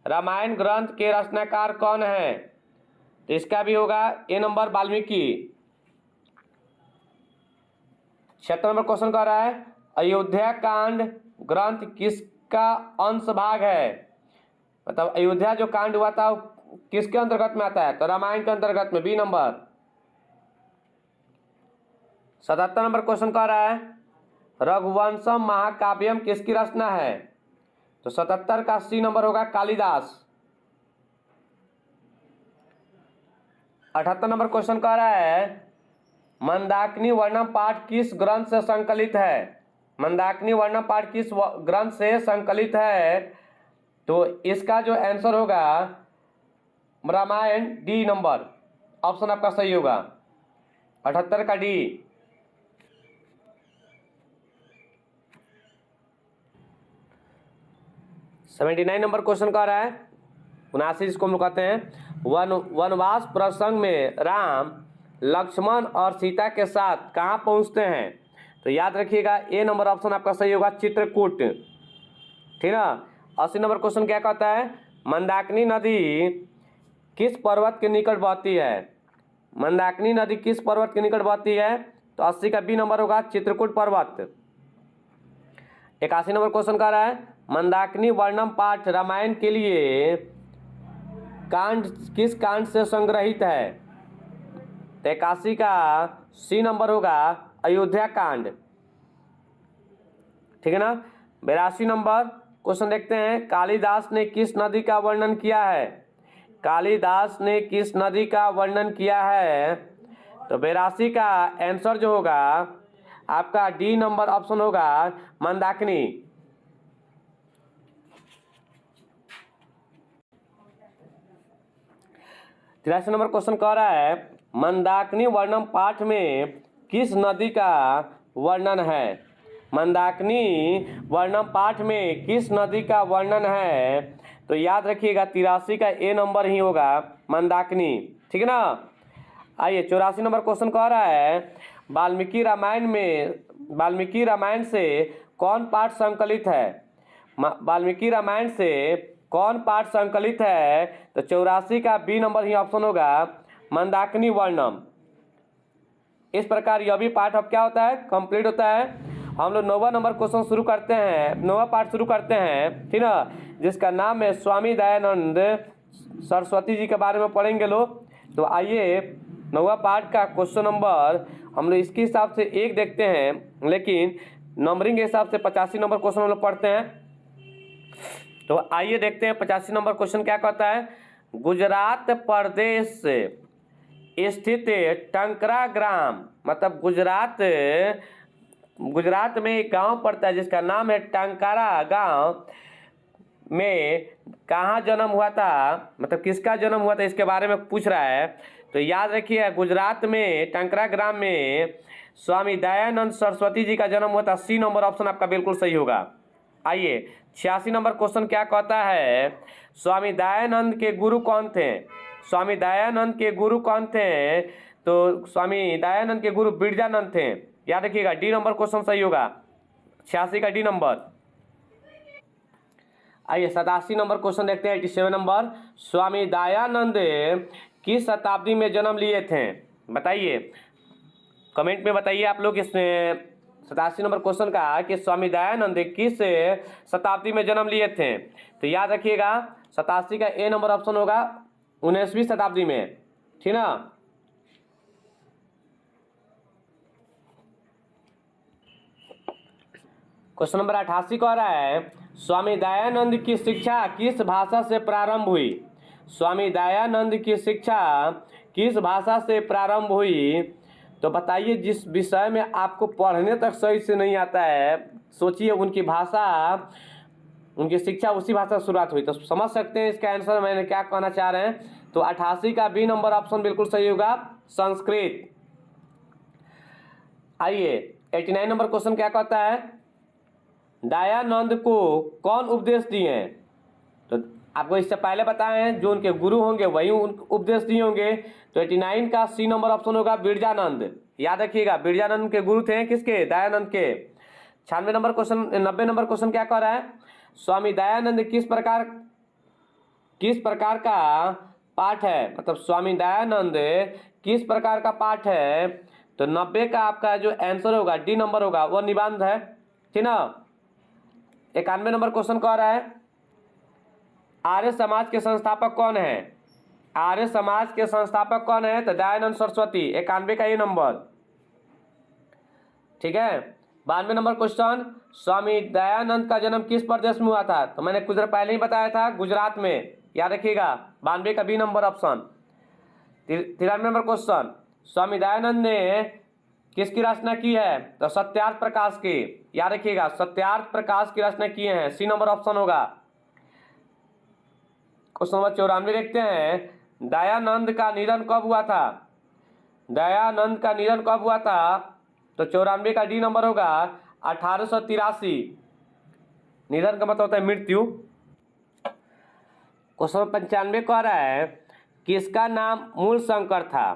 रामायण ग्रंथ के रचनाकार कौन है? तो इसका भी होगा ए नंबर, वाल्मीकि। 76 नंबर क्वेश्चन कह रहा है अयोध्या कांड ग्रंथ किसका अंश भाग है? मतलब अयोध्या जो कांड हुआ था किसके अंतर्गत में आता है? तो रामायण के अंतर्गत में, बी नंबर। 77 नंबर क्वेश्चन कह रहा है रघुवंशम महाकाव्यम किसकी रचना है? तो 77 का सी नंबर होगा, कालिदास। 78 नंबर क्वेश्चन कह रहा है मंदाकिनी वर्णम पाठ किस ग्रंथ से संकलित है? मंदाकिनी वर्णम पाठ किस ग्रंथ से संकलित है? तो इसका जो आंसर होगा रामायण, डी नंबर ऑप्शन आपका सही होगा, 78 का डी। 79 नंबर क्वेश्चन कह रहा है, 79 इसको हम लोग कहते हैं, वनवास प्रसंग में राम लक्ष्मण और सीता के साथ कहाँ पहुँचते हैं? तो याद रखिएगा ए नंबर ऑप्शन आपका सही होगा, चित्रकूट। ठीक ना। 80 नंबर क्वेश्चन क्या कहता है, मंदाकिनी नदी किस पर्वत के निकट बहती है? मंदाकिनी नदी किस पर्वत के निकट बहती है? तो 80 का बी नंबर होगा, चित्रकूट पर्वत। 81 नंबर क्वेश्चन कह रहा है, मंदाकिनी वर्णम पाठ रामायण के लिए कांड किस कांड से संग्रहित है? तो 81 का सी नंबर होगा, अयोध्या कांड। ठीक है ना। 82 नंबर क्वेश्चन देखते हैं, कालिदास ने किस नदी का वर्णन किया है? कालिदास ने किस नदी का वर्णन किया है? तो 82 का आंसर जो होगा आपका डी नंबर ऑप्शन होगा, मंदाकिनी। 83 नंबर क्वेश्चन कह रहा है, मंदाकिनी वर्णम पाठ में किस नदी का वर्णन है? मंदाकिनी वर्णम पाठ में किस नदी का वर्णन है? तो याद रखिएगा 83 का ए नंबर ही होगा, मंदाकिनी। ठीक है ना। आइए 84 नंबर क्वेश्चन कह रहा है, वाल्मीकि रामायण से कौन पाठ संकलित है? वाल्मीकि रामायण से कौन पाठ संकलित है? तो 84 का बी नंबर ही ऑप्शन होगा, मंदाकिनी वर्णम। इस प्रकार यह भी पाठ अब क्या होता है, कंप्लीट होता है। हम लोग 9वां नंबर क्वेश्चन शुरू करते हैं, 9वां पाठ शुरू करते हैं, ठीक ना, जिसका नाम है स्वामी दयानंद सरस्वती जी के बारे में पढ़ेंगे लोग। तो आइए 9वां पाठ का क्वेश्चन नंबर हम लोग इसके हिसाब से एक देखते हैं, लेकिन नंबरिंग के हिसाब से 85 नंबर क्वेश्चन हम लोग पढ़ते हैं। तो आइए देखते हैं 85 नंबर क्वेश्चन क्या कहता है, गुजरात प्रदेश स्थित टंकरा ग्राम, मतलब गुजरात में एक गांव पड़ता है जिसका नाम है टंकारा गांव, में कहाँ जन्म हुआ था, मतलब किसका जन्म हुआ था, इसके बारे में पूछ रहा है। तो याद रखिए गुजरात में टंकरा ग्राम में स्वामी दयानंद सरस्वती जी का जन्म हुआ था। सी नंबर ऑप्शन आपका बिल्कुल सही होगा। आइए 86 नंबर क्वेश्चन क्या कहता है, स्वामी दयानंद के गुरु कौन थे? स्वामी दयानंद के गुरु कौन थे? तो स्वामी दयानंद के गुरु बिरजानंद थे। याद रखिएगा डी नंबर क्वेश्चन सही होगा, 86 का डी नंबर। आइए 87 नंबर क्वेश्चन देखते हैं, 87 नंबर, स्वामी दयानंद किस शताब्दी में जन्म लिए थे? बताइए, कमेंट में बताइए आप लोग इस 87 नंबर क्वेश्चन का कि स्वामी दयानंद किस शताब्दी में जन्म लिए थे। तो याद रखिएगा 87 का ए नंबर ऑप्शन होगा, 19वीं शताब्दी में। ठीक ना। क्वेश्चन नंबर 88 कह रहा है, स्वामी दयानंद की शिक्षा किस भाषा से प्रारंभ हुई? स्वामी दयानंद की शिक्षा किस भाषा से प्रारंभ हुई? तो बताइए, जिस विषय में आपको पढ़ने तक सही से नहीं आता है, सोचिए उनकी भाषा, उनकी शिक्षा उसी भाषा से शुरुआत हुई। तो समझ सकते हैं इसका आंसर मैंने क्या कहना चाह रहे हैं। तो 88 का बी नंबर ऑप्शन बिल्कुल सही होगा, संस्कृत। आइए 89 नंबर क्वेश्चन क्या कहता है, दयानंद को कौन उपदेश दिए हैं? तो आपको इससे पहले बताए हैं जो उनके गुरु होंगे वही उपदेश दिए होंगे। तो 89 का सी नंबर ऑप्शन होगा, बिरजानंद। याद रखिएगा बिरजानंद के गुरु थे किसके? दयानंद के। 96 नंबर क्वेश्चन, 90 नंबर क्वेश्चन क्या कह रहा है, स्वामी दयानंद किस प्रकार का पाठ है? मतलब स्वामी दयानंद किस प्रकार का पाठ है? तो 90 का आपका जो आंसर होगा डी नंबर होगा, वो निबंध है। ठीक ना। 91 नंबर क्वेश्चन कह रहा है, आर्य समाज के संस्थापक कौन है? आर्य समाज के संस्थापक कौन है? तो दयानंद सरस्वती। 91 का ये नंबर। ठीक है। 92 नंबर क्वेश्चन, स्वामी दयानंद का जन्म किस प्रदेश में हुआ था? तो मैंने कुछ देर पहले ही बताया था, गुजरात में। याद रखिएगा 92 का B number option. 93 number question, Swami Dayanand ने किसकी रचना की है? तो सत्यार्थ प्रकाश की। याद रखिएगा सत्यार्थ प्रकाश की रचना किए हैं, सी नंबर ऑप्शन होगा। क्वेश्चन नंबर 94 देखते हैं, दयानंद का निधन कब हुआ था? दयानंद का निधन कब हुआ था? तो 94 का डी नंबर होगा 1883। निधन का मतलब होता है मृत्यु। क्वेश्चन 95 कह रहा है किसका नाम मूल शंकर था?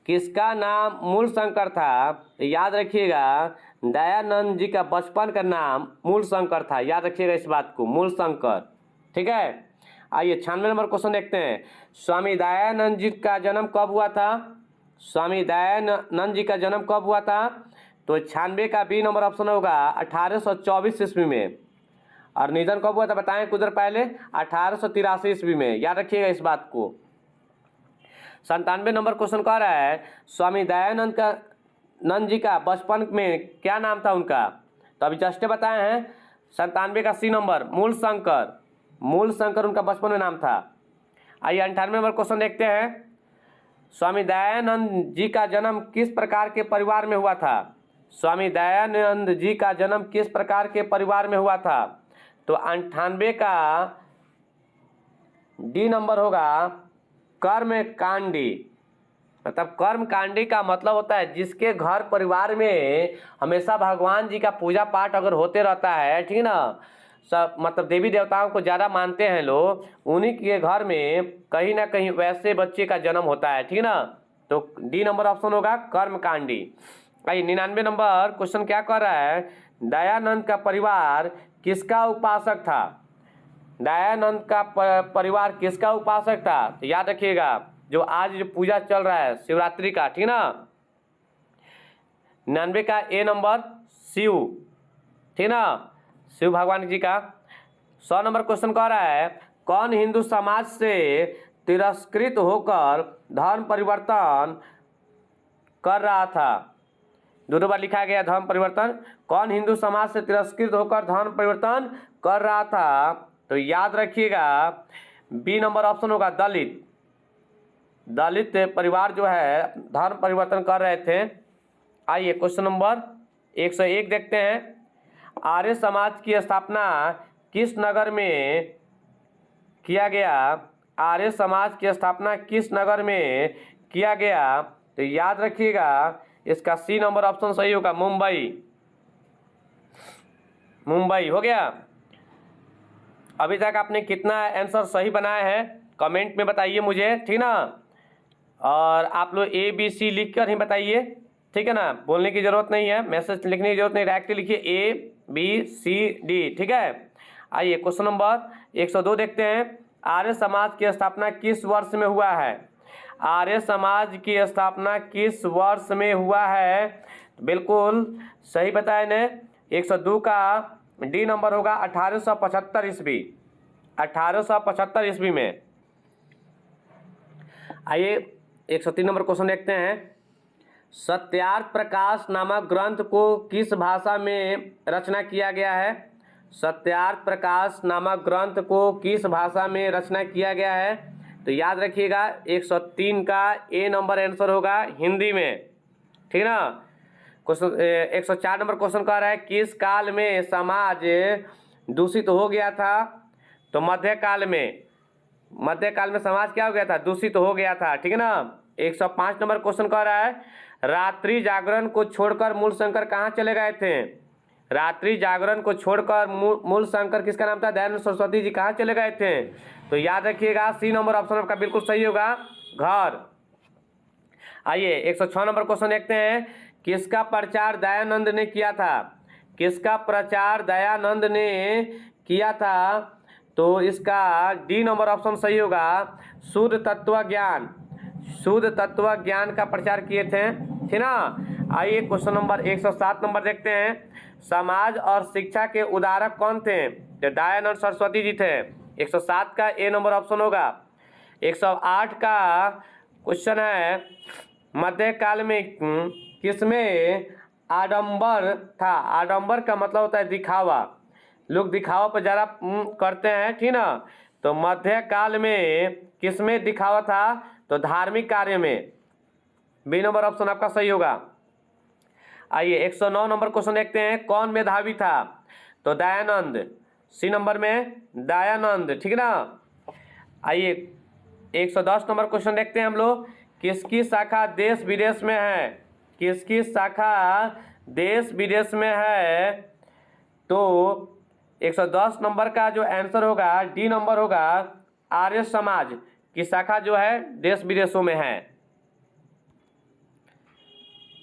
किसका नाम मूल शंकर था? याद रखिएगा दयानंद जी का बचपन का नाम मूल शंकर था, याद रखिएगा इस बात को, मूल शंकर। ठीक है, आइए 96 नंबर क्वेश्चन देखते हैं। स्वामी दयानंद जी का जन्म कब हुआ था? स्वामी दयानंद जी का जन्म कब हुआ था? तो 96 का बी नंबर ऑप्शन होगा 1824 ईस्वी में। और निधन कब हुआ था बताएं कुछ देर पहले? 1883 ईस्वी में, याद रखिएगा इस बात को। 97 नंबर क्वेश्चन कह रहा है स्वामी दयानंद जी का बचपन में क्या नाम था उनका? तो अभी जस्ट बताए हैं 97 का सी नंबर मूल शंकर। मूल शंकर उनका बचपन में नाम था। आइए 98 नंबर क्वेश्चन देखते हैं। स्वामी दयानंद जी का जन्म किस प्रकार के परिवार में हुआ था? स्वामी दयानंद जी का जन्म किस प्रकार के परिवार में हुआ था? तो 98 का डी नंबर होगा कर्मकांडी। मतलब कर्मकांडी का मतलब होता है जिसके घर परिवार में हमेशा भगवान जी का पूजा पाठ अगर होते रहता है, ठीक है ना, सब मतलब देवी देवताओं को ज़्यादा मानते हैं लोग, उन्हीं के घर में कहीं ना कहीं वैसे बच्चे का जन्म होता है, ठीक है ना। तो डी नंबर ऑप्शन होगा कर्मकांडी। भाई 99 नंबर क्वेश्चन क्या कर रहा है? दयानंद का परिवार किसका उपासक था? दयानंद का परिवार किसका उपासक था? तो याद रखिएगा जो आज जो पूजा चल रहा है शिवरात्रि का, ठीक ना, 99 का ए नंबर शिव, ठीक ना, शिव भगवान जी का। 100 नंबर क्वेश्चन कह रहा है कौन हिंदू समाज से तिरस्कृत होकर धर्म परिवर्तन कर रहा था? दोनों बार लिखा गया धर्म परिवर्तन। कौन हिंदू समाज से तिरस्कृत होकर धर्म परिवर्तन कर रहा था? तो याद रखिएगा बी नंबर ऑप्शन होगा दलित। दलित परिवार जो है धर्म परिवर्तन कर रहे थे। आइए क्वेश्चन नंबर 101 देखते हैं। आर्य समाज की स्थापना किस नगर में किया गया? आर्य समाज की स्थापना किस नगर में किया गया? तो याद रखिएगा इसका सी नंबर ऑप्शन सही होगा मुंबई। मुंबई हो गया। अभी तक आपने कितना आंसर सही बनाया है कमेंट में बताइए मुझे, ठीक ना। और आप लोग ए बी सी लिख कर ही बताइए, ठीक है ना, बोलने की ज़रूरत नहीं है, मैसेज लिखने की जरूरत नहीं, डायरेक्टली लिखिए ए बी सी डी, ठीक है। आइए क्वेश्चन नंबर 102 देखते हैं। आर्य समाज की स्थापना किस वर्ष में हुआ है? आर्य समाज की स्थापना किस वर्ष में हुआ है? बिल्कुल सही बताया ने। 102 का डी नंबर होगा 1875 ईस्वी। 1875 ईस्वी में। आइए 103 नंबर क्वेश्चन देखते हैं। सत्यार्थ प्रकाश नामक ग्रंथ को किस भाषा में रचना किया गया है? सत्यार्थ प्रकाश नामक ग्रंथ को किस भाषा में रचना किया गया है? तो याद रखिएगा 103 का ए नंबर आंसर होगा हिंदी में, ठीक ना। क्वेश्चन 104 नंबर क्वेश्चन कह रहा है किस काल में समाज दूषित हो गया था? तो मध्यकाल में। मध्यकाल में समाज क्या हो गया था? दूषित हो गया था, ठीक है ना। 105 नंबर क्वेश्चन कह रहा है रात्रि जागरण को छोड़कर मूल शंकर कहाँ चले गए थे? रात्रि जागरण को छोड़कर मूल शंकर किसका नाम था? दयानंद सरस्वती जी कहाँ चले गए थे? तो याद रखिएगा सी नंबर ऑप्शन आपका बिल्कुल सही होगा घर। आइए 106 नंबर क्वेश्चन देखते हैं। किसका प्रचार दयानंद ने किया था? किसका प्रचार दयानंद ने किया था? तो इसका डी नंबर ऑप्शन सही होगा शुद्ध तत्व ज्ञान। शुद्ध तत्व ज्ञान का प्रचार किए थे, ठीक ना। आइए क्वेश्चन नंबर 107 नंबर देखते हैं। समाज और शिक्षा के उदारक कौन थे? तो दयानंद सरस्वती जी थे। 107 का ए नंबर ऑप्शन होगा। 108 का क्वेश्चन है मध्यकाल में किसमें आडंबर था? आडंबर का मतलब होता है दिखावा, लोग दिखावा पर ज़्यादा करते हैं, ठीक ना। तो मध्यकाल में किसमें दिखावा था? तो धार्मिक कार्य में। बी नंबर ऑप्शन आपका सही होगा। आइए 109 नंबर क्वेश्चन देखते हैं। कौन मेधावी था? तो दयानंद। सी नंबर में दयानंद, ठीक ना। आइए 110 नंबर क्वेश्चन देखते हैं हम लोग। किसकी शाखा देश विदेश में है? किसकी शाखा देश विदेश में है? तो 110 नंबर का जो आंसर होगा डी नंबर होगा, आर्य समाज की शाखा जो है देश विदेशों में है।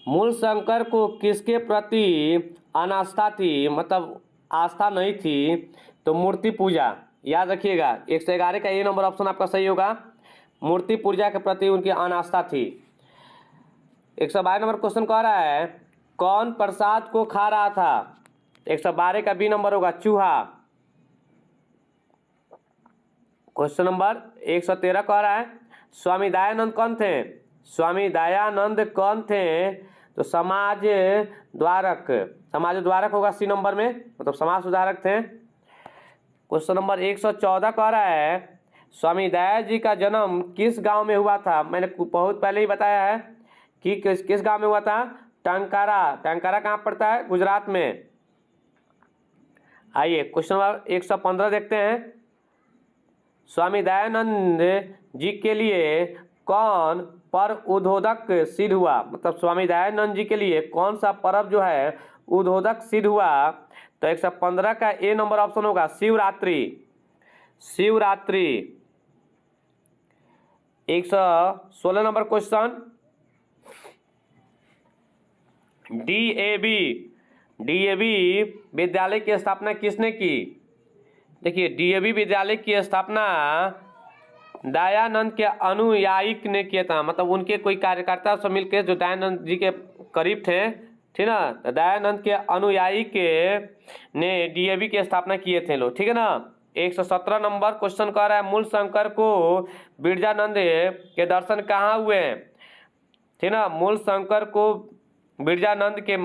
मूल शंकर को किसके प्रति अनास्था थी, मतलब आस्था नहीं थी? तो मूर्ति पूजा। याद रखिएगा 111 का ए नंबर ऑप्शन आपका सही होगा, मूर्ति पूजा के प्रति उनकी अनास्था थी। 112 नंबर क्वेश्चन कह रहा है कौन प्रसाद को खा रहा था? 112 का बी नंबर होगा, चूहा। क्वेश्चन नंबर 113 कह रहा है स्वामी दयानंद कौन थे? स्वामी दयानंद कौन थे? तो समाज द्वारक होगा सी नंबर में, मतलब समाज सुधारक थे। क्वेश्चन नंबर 114 कह रहा है स्वामी दया जी का जन्म किस गांव में हुआ था? मैंने बहुत पहले ही बताया है कि किस गांव में हुआ था। टंकारा। टंकारा कहाँ पड़ता है? गुजरात में। आइए क्वेश्चन नंबर 115 देखते हैं। स्वामी दयानंद जी के लिए कौन पर्व उद्बोधक सिद्ध हुआ? मतलब स्वामी दयानंद जी के लिए कौन सा पर्व जो है उद्बोधक सिद्ध हुआ? तो 115 का ए नंबर ऑप्शन होगा, Shivratri. Shivratri. 116 number question, DAV विद्यालय की स्थापना किसने की? देखिए डीएवी विद्यालय की स्थापना दयानंद के अनुयायी ने किया था, मतलब उनके कोई कार्यकर्ता सब मिलकर जो दयानंद जी के करीब थे, ठीक ना, तो दयानंद के अनुयायी के ने डीएवी की स्थापना किए थे लोग, ठीक है ना। 117 नंबर क्वेश्चन कह रहा है मूल शंकर को बिरजानंद के दर्शन कहाँ हुए? ठीक ना, मूल शंकर को बिरजानंद के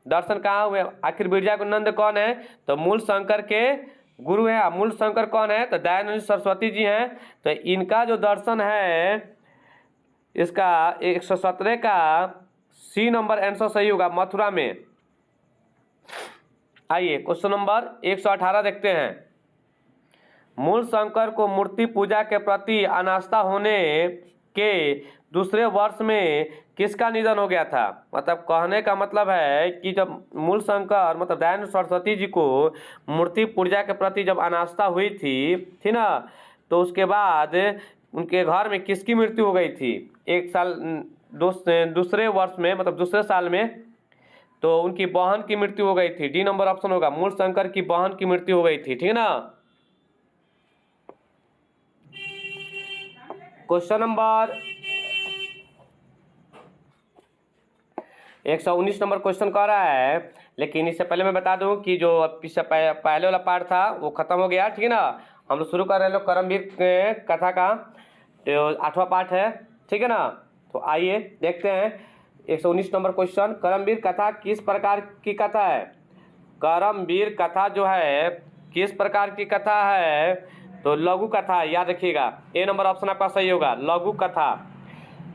दर्शन कहाँ हुए? आखिर बिरजानंद कौन है? तो मूल शंकर के गुरु है। मूल शंकर कौन है? तो दयानंद सरस्वती जी हैं। तो इनका जो दर्शन है, इसका 117 का सी नंबर आंसर सही होगा, मथुरा में। आइए क्वेश्चन नंबर 118 देखते हैं। मूल शंकर को मूर्ति पूजा के प्रति अनास्था होने के दूसरे वर्ष में किसका निधन हो गया था? मतलब कहने का मतलब है कि जब मूल शंकर मतलब दयानंद सरस्वती जी को मूर्ति पूजा के प्रति जब अनास्था हुई थी, ठीक ना, तो उसके बाद उनके घर में किसकी मृत्यु हो गई थी? एक साल दूसरे वर्ष में, मतलब दूसरे साल में, तो उनकी बहन की मृत्यु हो गई थी। डी नंबर ऑप्शन होगा, मूल शंकर की बहन की मृत्यु हो गई थी, ठीक है ना। क्वेश्चन नंबर 119 नंबर क्वेश्चन कह रहा है, लेकिन इससे पहले मैं बता दूं कि जो इससे पहले वाला पार्ट था वो खत्म हो गया, ठीक है ना। हम लोग शुरू कर रहे हैं लोग करमवीर कथा का, तो 8वां पार्ट है, ठीक है ना। तो आइए देखते हैं 119 नंबर क्वेश्चन, करमवीर कथा किस प्रकार की कथा है? करमवीर कथा जो है किस प्रकार की कथा है? तो लघु कथा, याद रखिएगा ए नंबर ऑप्शन आपका सही होगा, लघु कथा।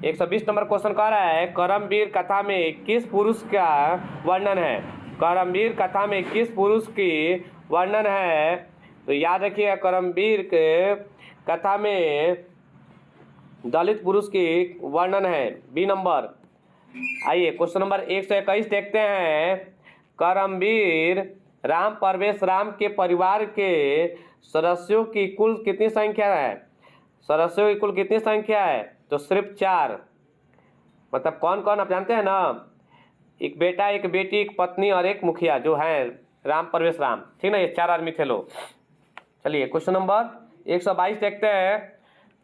120 नंबर क्वेश्चन कह रहा है करमवीर कथा में किस पुरुष का वर्णन है? करमवीर कथा में किस पुरुष की वर्णन है? तो याद रखिएगा करमवीर के कथा में दलित पुरुष की वर्णन है, बी नंबर। आइए क्वेश्चन नंबर 121 देखते हैं। करमवीर राम परवेश राम के परिवार के सदस्यों की कुल कितनी संख्या है? सदस्यों की कुल कितनी संख्या है? तो सिर्फ 4। मतलब कौन कौन आप जानते हैं ना, एक बेटा, एक बेटी, एक पत्नी और एक मुखिया जो है राम परवेश राम, ठीक ना, ये 4 आदमी थे लोग। चलिए क्वेश्चन नंबर 122 देखते हैं।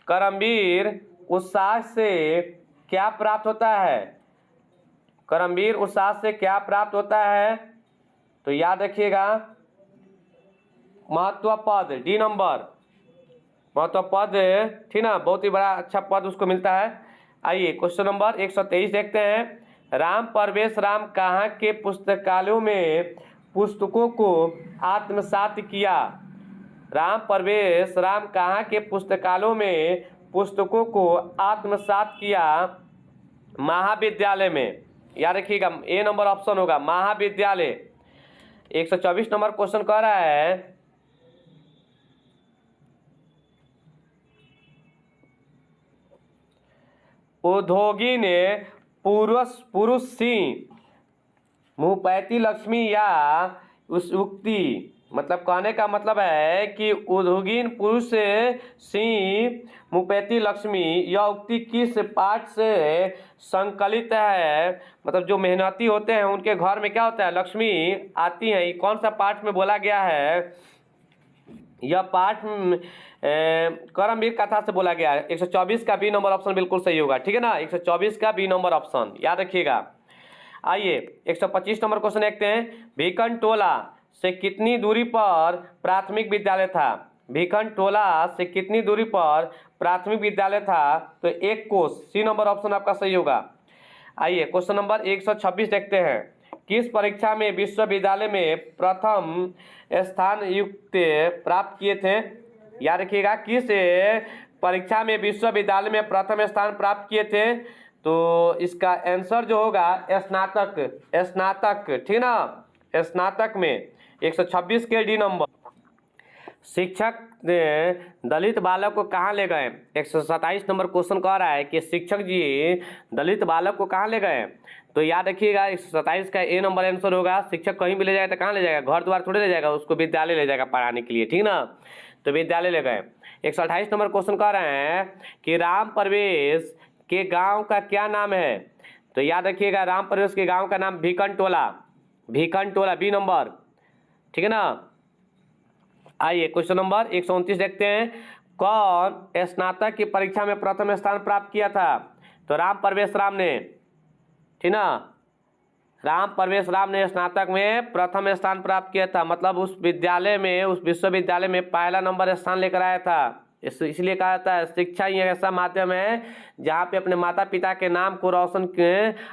करमवीर उत्साह से क्या प्राप्त होता है? करमवीर उत्साह से क्या प्राप्त होता है? तो याद रखिएगा महत्व पद, डी नंबर, महत्व पद, ठीक ना, बहुत ही बड़ा अच्छा पद उसको मिलता है। आइए क्वेश्चन नंबर 123 देखते हैं। राम परवेश राम कहाँ के पुस्तकालयों में पुस्तकों को आत्मसात किया? राम परवेश राम कहाँ के पुस्तकालयों में पुस्तकों को आत्मसात किया? महाविद्यालय में, याद रखिएगा ए नंबर ऑप्शन होगा, महाविद्यालय। 124 नंबर क्वेश्चन कह रहा है उद्योगी ने पुरुष सिंह मुपैती लक्ष्मी या उस उक्ति, मतलब कहने का मतलब है कि उद्योगीन पुरुष सिंह मुपैती लक्ष्मी यह उक्ति किस पाठ से संकलित है। मतलब जो मेहनती होते हैं उनके घर में क्या होता है, लक्ष्मी आती है। ये कौन सा पाठ में बोला गया है, यह पाठ करमवीर कथा से बोला गया है। 124 का बी नंबर ऑप्शन बिल्कुल सही होगा, ठीक है ना। 124 का बी नंबर ऑप्शन याद रखिएगा। आइए 125 नंबर क्वेश्चन देखते हैं। भिकनटोला से कितनी दूरी पर प्राथमिक विद्यालय था। भिकनटोला से कितनी दूरी पर प्राथमिक विद्यालय था, तो 1 कोस, सी नंबर ऑप्शन आपका सही होगा। आइए क्वेश्चन नंबर 126 देखते हैं। किस परीक्षा में विश्वविद्यालय में प्रथम स्थान युक्त प्राप्त किए थे। याद रखिएगा, किस परीक्षा में विश्वविद्यालय में प्रथम स्थान प्राप्त किए थे, तो इसका आंसर जो होगा स्नातक, ठीक ना, स्नातक में। 126 के डी नंबर। शिक्षक ने दलित बालक को कहाँ ले गए। 127 नंबर क्वेश्चन कह रहा है कि शिक्षक जी दलित बालक को कहाँ ले गए। तो याद रखिएगा 127 का ए नंबर आंसर होगा। शिक्षक कहीं भी ले जाएगा तो कहाँ ले जाएगा, घर द्वार थोड़े ले जाएगा, उसको विद्यालय ले जाएगा पढ़ाने के लिए, ठीक ना, तो विद्यालय ले गए। 128 नंबर क्वेश्चन कह रहे हैं कि राम प्रवेश के गांव का क्या नाम है। तो याद रखिएगा राम प्रवेश के गांव का नाम भिकनटोला, बी नंबर, ठीक है ना। आइए क्वेश्चन नंबर 129 देखते हैं। कौन स्नातक की परीक्षा में प्रथम स्थान प्राप्त किया था, तो राम प्रवेश राम ने, ठीक ना, राम प्रवेश राम ने स्नातक में प्रथम स्थान प्राप्त किया था। मतलब उस विद्यालय में, उस विश्वविद्यालय में पहला नंबर स्थान लेकर आया था। इसलिए कहा जाता है शिक्षा ही एक ऐसा माध्यम है जहाँ पे अपने माता पिता के नाम को रोशन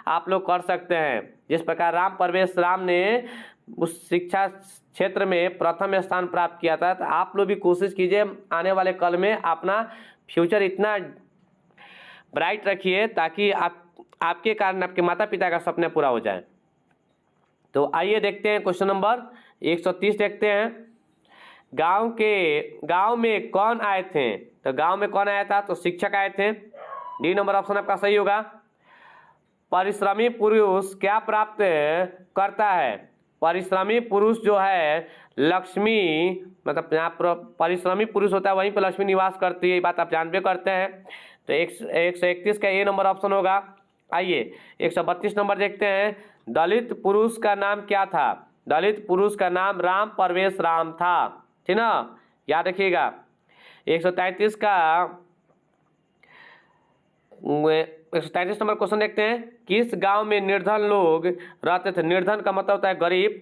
आप लोग कर सकते हैं। जिस प्रकार राम प्रवेश राम ने उस शिक्षा क्षेत्र में प्रथम स्थान प्राप्त किया था, तो आप लोग भी कोशिश कीजिए आने वाले कल में अपना फ्यूचर इतना ब्राइट रखिए ताकि आपके कारण आपके माता पिता का सपना पूरा हो जाए। तो आइए देखते हैं क्वेश्चन नंबर 130 देखते हैं। गांव में कौन आए थे, तो गांव में कौन आया था, तो शिक्षक आए थे। डी नंबर ऑप्शन आपका सही होगा। परिश्रमी पुरुष क्या प्राप्त करता है। परिश्रमी पुरुष जो है लक्ष्मी, मतलब यहाँ पर परिश्रमी पुरुष होता है वहीं पर लक्ष्मी निवास करती है, ये बात आप जानबे करते हैं। तो 131 का ए नंबर ऑप्शन होगा। आइए 132 नंबर देखते हैं। दलित पुरुष का नाम क्या था। दलित पुरुष का नाम राम प्रवेश राम था, ठीक ना, याद रखिएगा। 133 नंबर क्वेश्चन देखते हैं। किस गांव में निर्धन लोग रहते थे। निर्धन का मतलब होता है गरीब,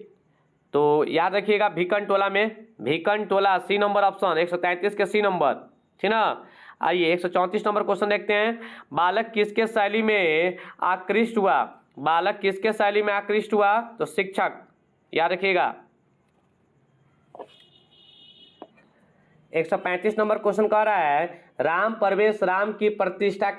तो याद रखिएगा भिकनटोला में, भिकनटोला, सी नंबर ऑप्शन, 133 के सी नंबर, ठीक ना। आइए 134 नंबर क्वेश्चन देखते हैं। बालक किसके शैली में आकृष्ट हुआ। बालक किसके शैली में आकृष्ट हुआ, तो शिक्षक, याद रखिएगा। 135 नंबर क्वेश्चन कह रहा है राम प्रवेश राम की प्रतिष्ठा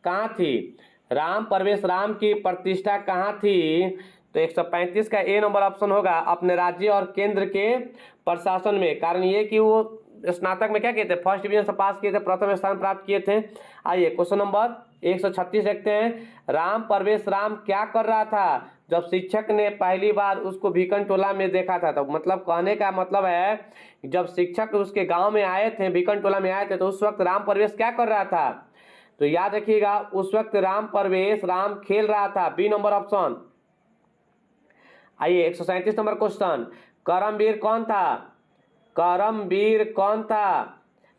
कहाँ थी। राम प्रवेश राम की प्रतिष्ठा कहाँ थी, तो 135 का ए नंबर ऑप्शन होगा अपने राज्य और केंद्र के प्रशासन में। कारण ये कि वो स्नातक में क्या किए थे, फर्स्ट डिवीजन से पास किए थे, प्रथम स्थान प्राप्त किए थे। आइए क्वेश्चन नंबर 136 देखते हैं। राम प्रवेश राम क्या कर रहा था जब शिक्षक ने पहली बार उसको भिकनटोला में देखा था। तो मतलब कहने का मतलब है जब शिक्षक उसके गांव में आए थे, भिकनटोला में आए थे, तो उस वक्त राम प्रवेश क्या कर रहा था, तो याद रखिएगा उस वक्त राम प्रवेश राम खेल रहा था, बी नंबर ऑप्शन। आइए 137 नंबर क्वेश्चन। करमवीर कौन था। करमवीर कौन था,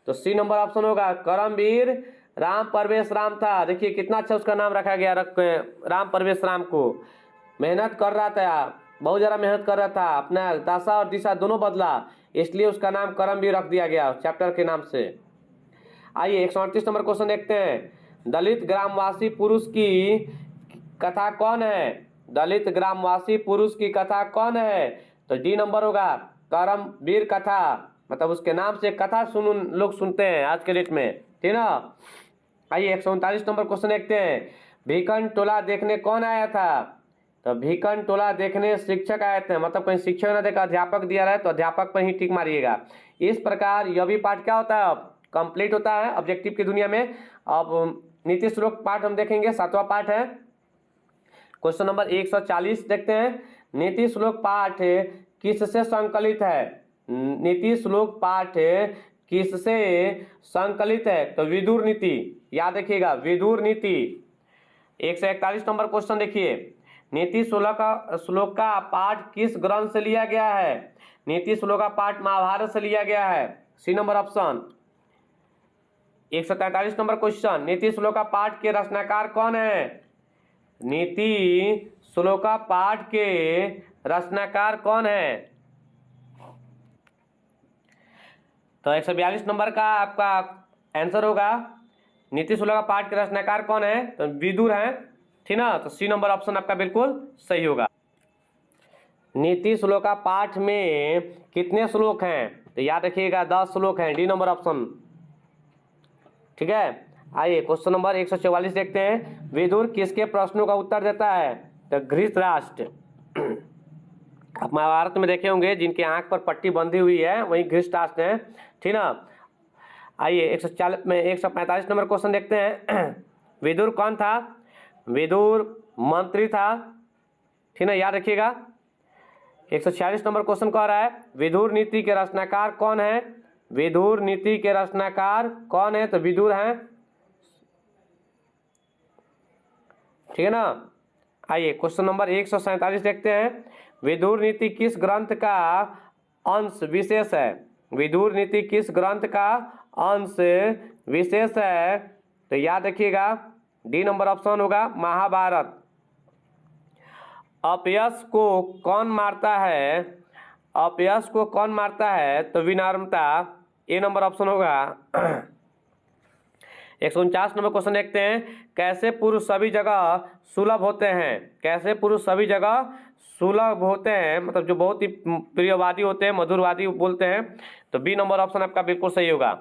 तो सी नंबर ऑप्शन होगा। करमवीर राम प्रवेश राम था। देखिए कितना अच्छा उसका नाम रखा गया, राम प्रवेश राम को। मेहनत कर रहा था, बहुत ज़्यादा मेहनत कर रहा था, अपना दशा और दिशा दोनों बदला, इसलिए उसका नाम करमवीर रख दिया गया चैप्टर के नाम से। आइए 138 नंबर क्वेश्चन देखते हैं। दलित ग्रामवासी पुरुष की कथा कौन है। दलित ग्रामवासी पुरुष की कथा कौन है, तो डी नंबर होगा करमवीर कथा। मतलब उसके नाम से कथा लोग सुनते हैं आज के डेट में, ठीक ना। आइए 139 नंबर क्वेश्चन देखते हैं। भिकनटोला देखने कौन आया था, तो भिकनटोला देखने शिक्षक आए थे। मतलब कहीं शिक्षक ना देखा, अध्यापक दिया रहा है तो अध्यापक पर ही टिक मारिएगा। इस प्रकार यह भी पार्ट क्या होता है, अब कंप्लीट होता है ऑब्जेक्टिव की दुनिया में। अब नीति श्लोक पाठ हम देखेंगे, 7वां पाठ है। क्वेश्चन नंबर 140 देखते हैं। नीति श्लोक पाठ किससे संकलित है? नीति श्लोक पाठ किससे संकलित है? तो विदुर नीति, याद रखिएगा विदुर नीति। 141 नंबर क्वेश्चन देखिए, नीति श्लोक का पाठ किस ग्रंथ से लिया गया है? नीति श्लोक का पाठ महाभारत से लिया गया है, C number option. 143 number question, नीति श्लोक का पाठ के रचनाकार कौन है? नीति श्लोक का पाठ के रचनाकार कौन है? तो 142 नंबर का आपका आंसर होगा नीति श्लोक का पाठ के रचनाकार कौन है? तो विदुर हैं, ठीक ना। तो सी नंबर ऑप्शन आपका बिल्कुल सही होगा। नीति श्लोक का पाठ में कितने श्लोक हैं? तो याद रखिएगा 10 श्लोक हैं, डी नंबर ऑप्शन, ठीक है। आइए क्वेश्चन नंबर 144 देखते हैं। विदुर किसके प्रश्नों का उत्तर देता है? तो धृतराष्ट्र। आप महाभारत में देखे होंगे जिनके आंख पर पट्टी बंधी हुई है वही धृतराष्ट्र हैं, ठीक ना। आइए 145 नंबर क्वेश्चन देखते हैं। विदुर कौन था? विदुर मंत्री था, ठीक ना, याद रखिएगा। 146 नंबर क्वेश्चन कह रहा है विदुर नीति के रचनाकार कौन है? विदुर नीति के रचनाकार कौन है? तो विदुर हैं, ठीक है ना। आइए क्वेश्चन नंबर 147 देखते हैं। विदुर नीति किस ग्रंथ का अंश विशेष है? विदुर नीति किस ग्रंथ का अंश विशेष है? तो याद रखिएगा डी नंबर ऑप्शन होगा महाभारत। अपयश को कौन मारता है? अपयश को कौन मारता है? तो विनम्रता, ए नंबर ऑप्शन होगा। 149 नंबर क्वेश्चन देखते हैं। कैसे पुरुष सभी जगह सुलभ होते हैं? कैसे पुरुष सभी जगह सुलभ होते हैं, मतलब जो बहुत ही प्रियवादी होते हैं, मधुरवादी बोलते हैं। तो बी नंबर ऑप्शन आपका बिल्कुल सही होगा।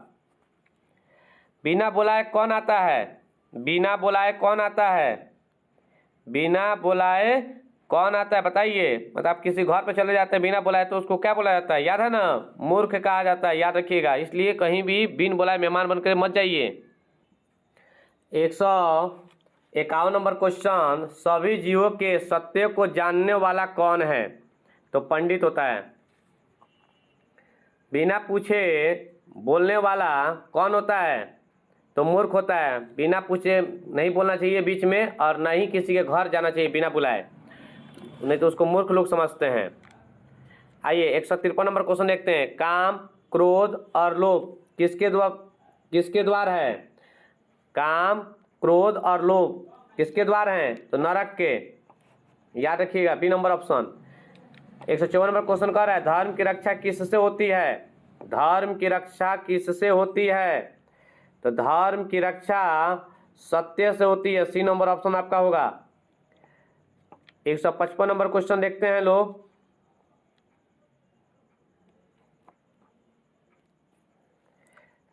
बिना बुलाए कौन आता है? बिना बुलाए कौन आता है? बिना बुलाए कौन आता है बताइए। मतलब आप किसी घर पे चले जाते हैं बिना बुलाए तो उसको क्या बोला जाता है? याद है ना, मूर्ख कहा जाता है, याद रखिएगा। इसलिए कहीं भी बिन बुलाए मेहमान बनकर मत जाइए। 151 नंबर क्वेश्चन, सभी जीवों के सत्य को जानने वाला कौन है? तो पंडित होता है। बिना पूछे बोलने वाला कौन होता है? तो मूर्ख होता है। बिना पूछे नहीं बोलना चाहिए बीच में, और ना ही किसी के घर जाना चाहिए बिना बुलाए, नहीं तो उसको मूर्ख लोग समझते हैं। आइए 153 नंबर क्वेश्चन देखते हैं। काम, क्रोध और लोभ किसके द्वार है? काम, क्रोध और लोभ किसके द्वार हैं? तो नरक के, याद रखिएगा B number option. 154 number question कह रहा है धर्म की रक्षा किससे होती है? धर्म की रक्षा किससे होती है? तो धर्म की रक्षा सत्य से होती है, सी नंबर ऑप्शन आपका होगा। 155 नंबर क्वेश्चन देखते हैं लोग।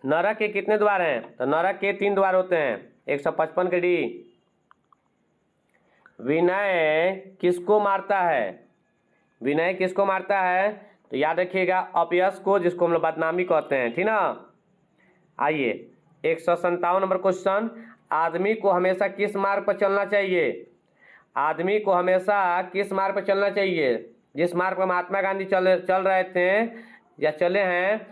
नरक के कितने द्वार हैं? तो नरक के 3 द्वार होते हैं। 155 के डी। विनय किसको मारता है? विनय किसको मारता है? तो याद रखिएगा अपयश को, जिसको हम लोग बदनामी कहते हैं, ठीक ना। आइए 157 नंबर क्वेश्चन, आदमी को हमेशा किस मार्ग पर चलना चाहिए? आदमी को हमेशा किस मार्ग पर चलना चाहिए? जिस मार्ग पर महात्मा गांधी चल रहे थे या चले हैं,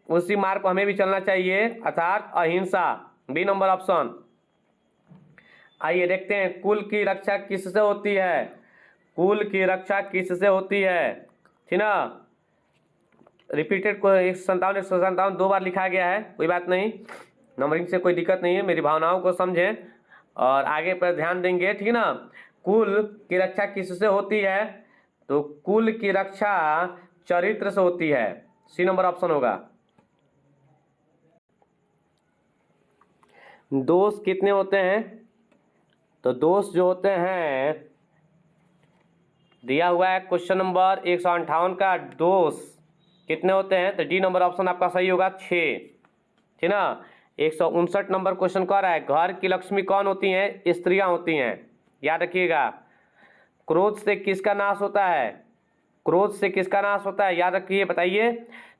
उसी मार्ग पर हमें भी चलना चाहिए, अर्थात अहिंसा, बी नंबर ऑप्शन। आइए देखते हैं कुल की रक्षा किससे होती है? कुल की रक्षा किससे होती है, ठीक ना। रिपीटेड को 157 2 बार लिखा गया है, कोई बात नहीं, नंबरिंग से कोई दिक्कत नहीं है। मेरी भावनाओं को समझें और आगे पर ध्यान देंगे, ठीक ना। कुल की रक्षा किससे होती है? तो कुल की रक्षा चरित्र से होती है, सी नंबर ऑप्शन होगा। दोष कितने होते हैं? तो दोष जो होते हैं दिया हुआ है क्वेश्चन नंबर 158 का, दोष कितने होते हैं? तो डी नंबर ऑप्शन आपका सही होगा, 6, ठीक ना। 159 नंबर क्वेश्चन कह रहा है घर की लक्ष्मी कौन होती हैं? स्त्रियां होती हैं, याद रखिएगा। क्रोध से किसका नाश होता है? क्रोध से किसका नाश होता है, याद रखिए, बताइए।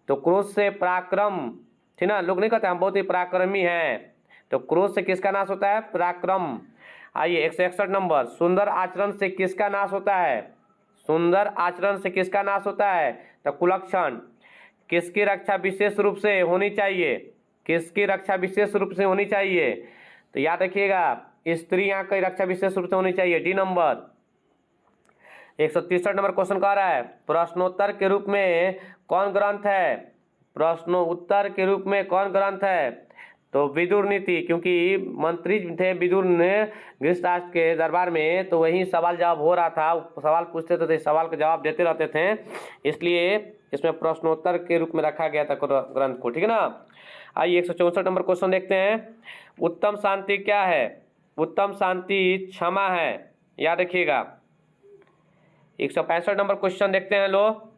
तो क्रोध से पराक्रम, ठीक ना। लोग नहीं कहते हम बहुत ही पराक्रमी हैं, तो क्रोध से किसका नाश होता है? पराक्रम। आइए 161 नंबर, सुंदर आचरण से किसका नाश होता है? सुंदर आचरण से किसका नाश होता है? तो कुलक्षण। किसकी रक्षा विशेष रूप से होनी चाहिए? किसकी रक्षा विशेष रूप से होनी चाहिए? तो याद रखिएगा, स्त्रियां की रक्षा विशेष रूप से होनी चाहिए, डी नंबर। 163 नंबर क्वेश्चन कह रहा है, प्रश्नोत्तर के रूप में कौन ग्रंथ है? प्रश्नोत्तर के रूप में कौन ग्रंथ है? तो विदुर नीति, क्योंकि मंत्री थे विदुर ने धृतराष्ट्र के दरबार में, तो वही सवाल जवाब हो रहा था, सवाल पूछते थे, सवाल का जवाब देते रहते थे, इसलिए इसमें प्रश्नोत्तर के रूप में रखा गया था ग्रंथ को, ठीक है ना। आइए 164 नंबर क्वेश्चन देखते हैं, उत्तम शांति क्या है? उत्तम शांति क्षमा है, याद रखिएगा। 165 नंबर क्वेश्चन देखते हैं लोग,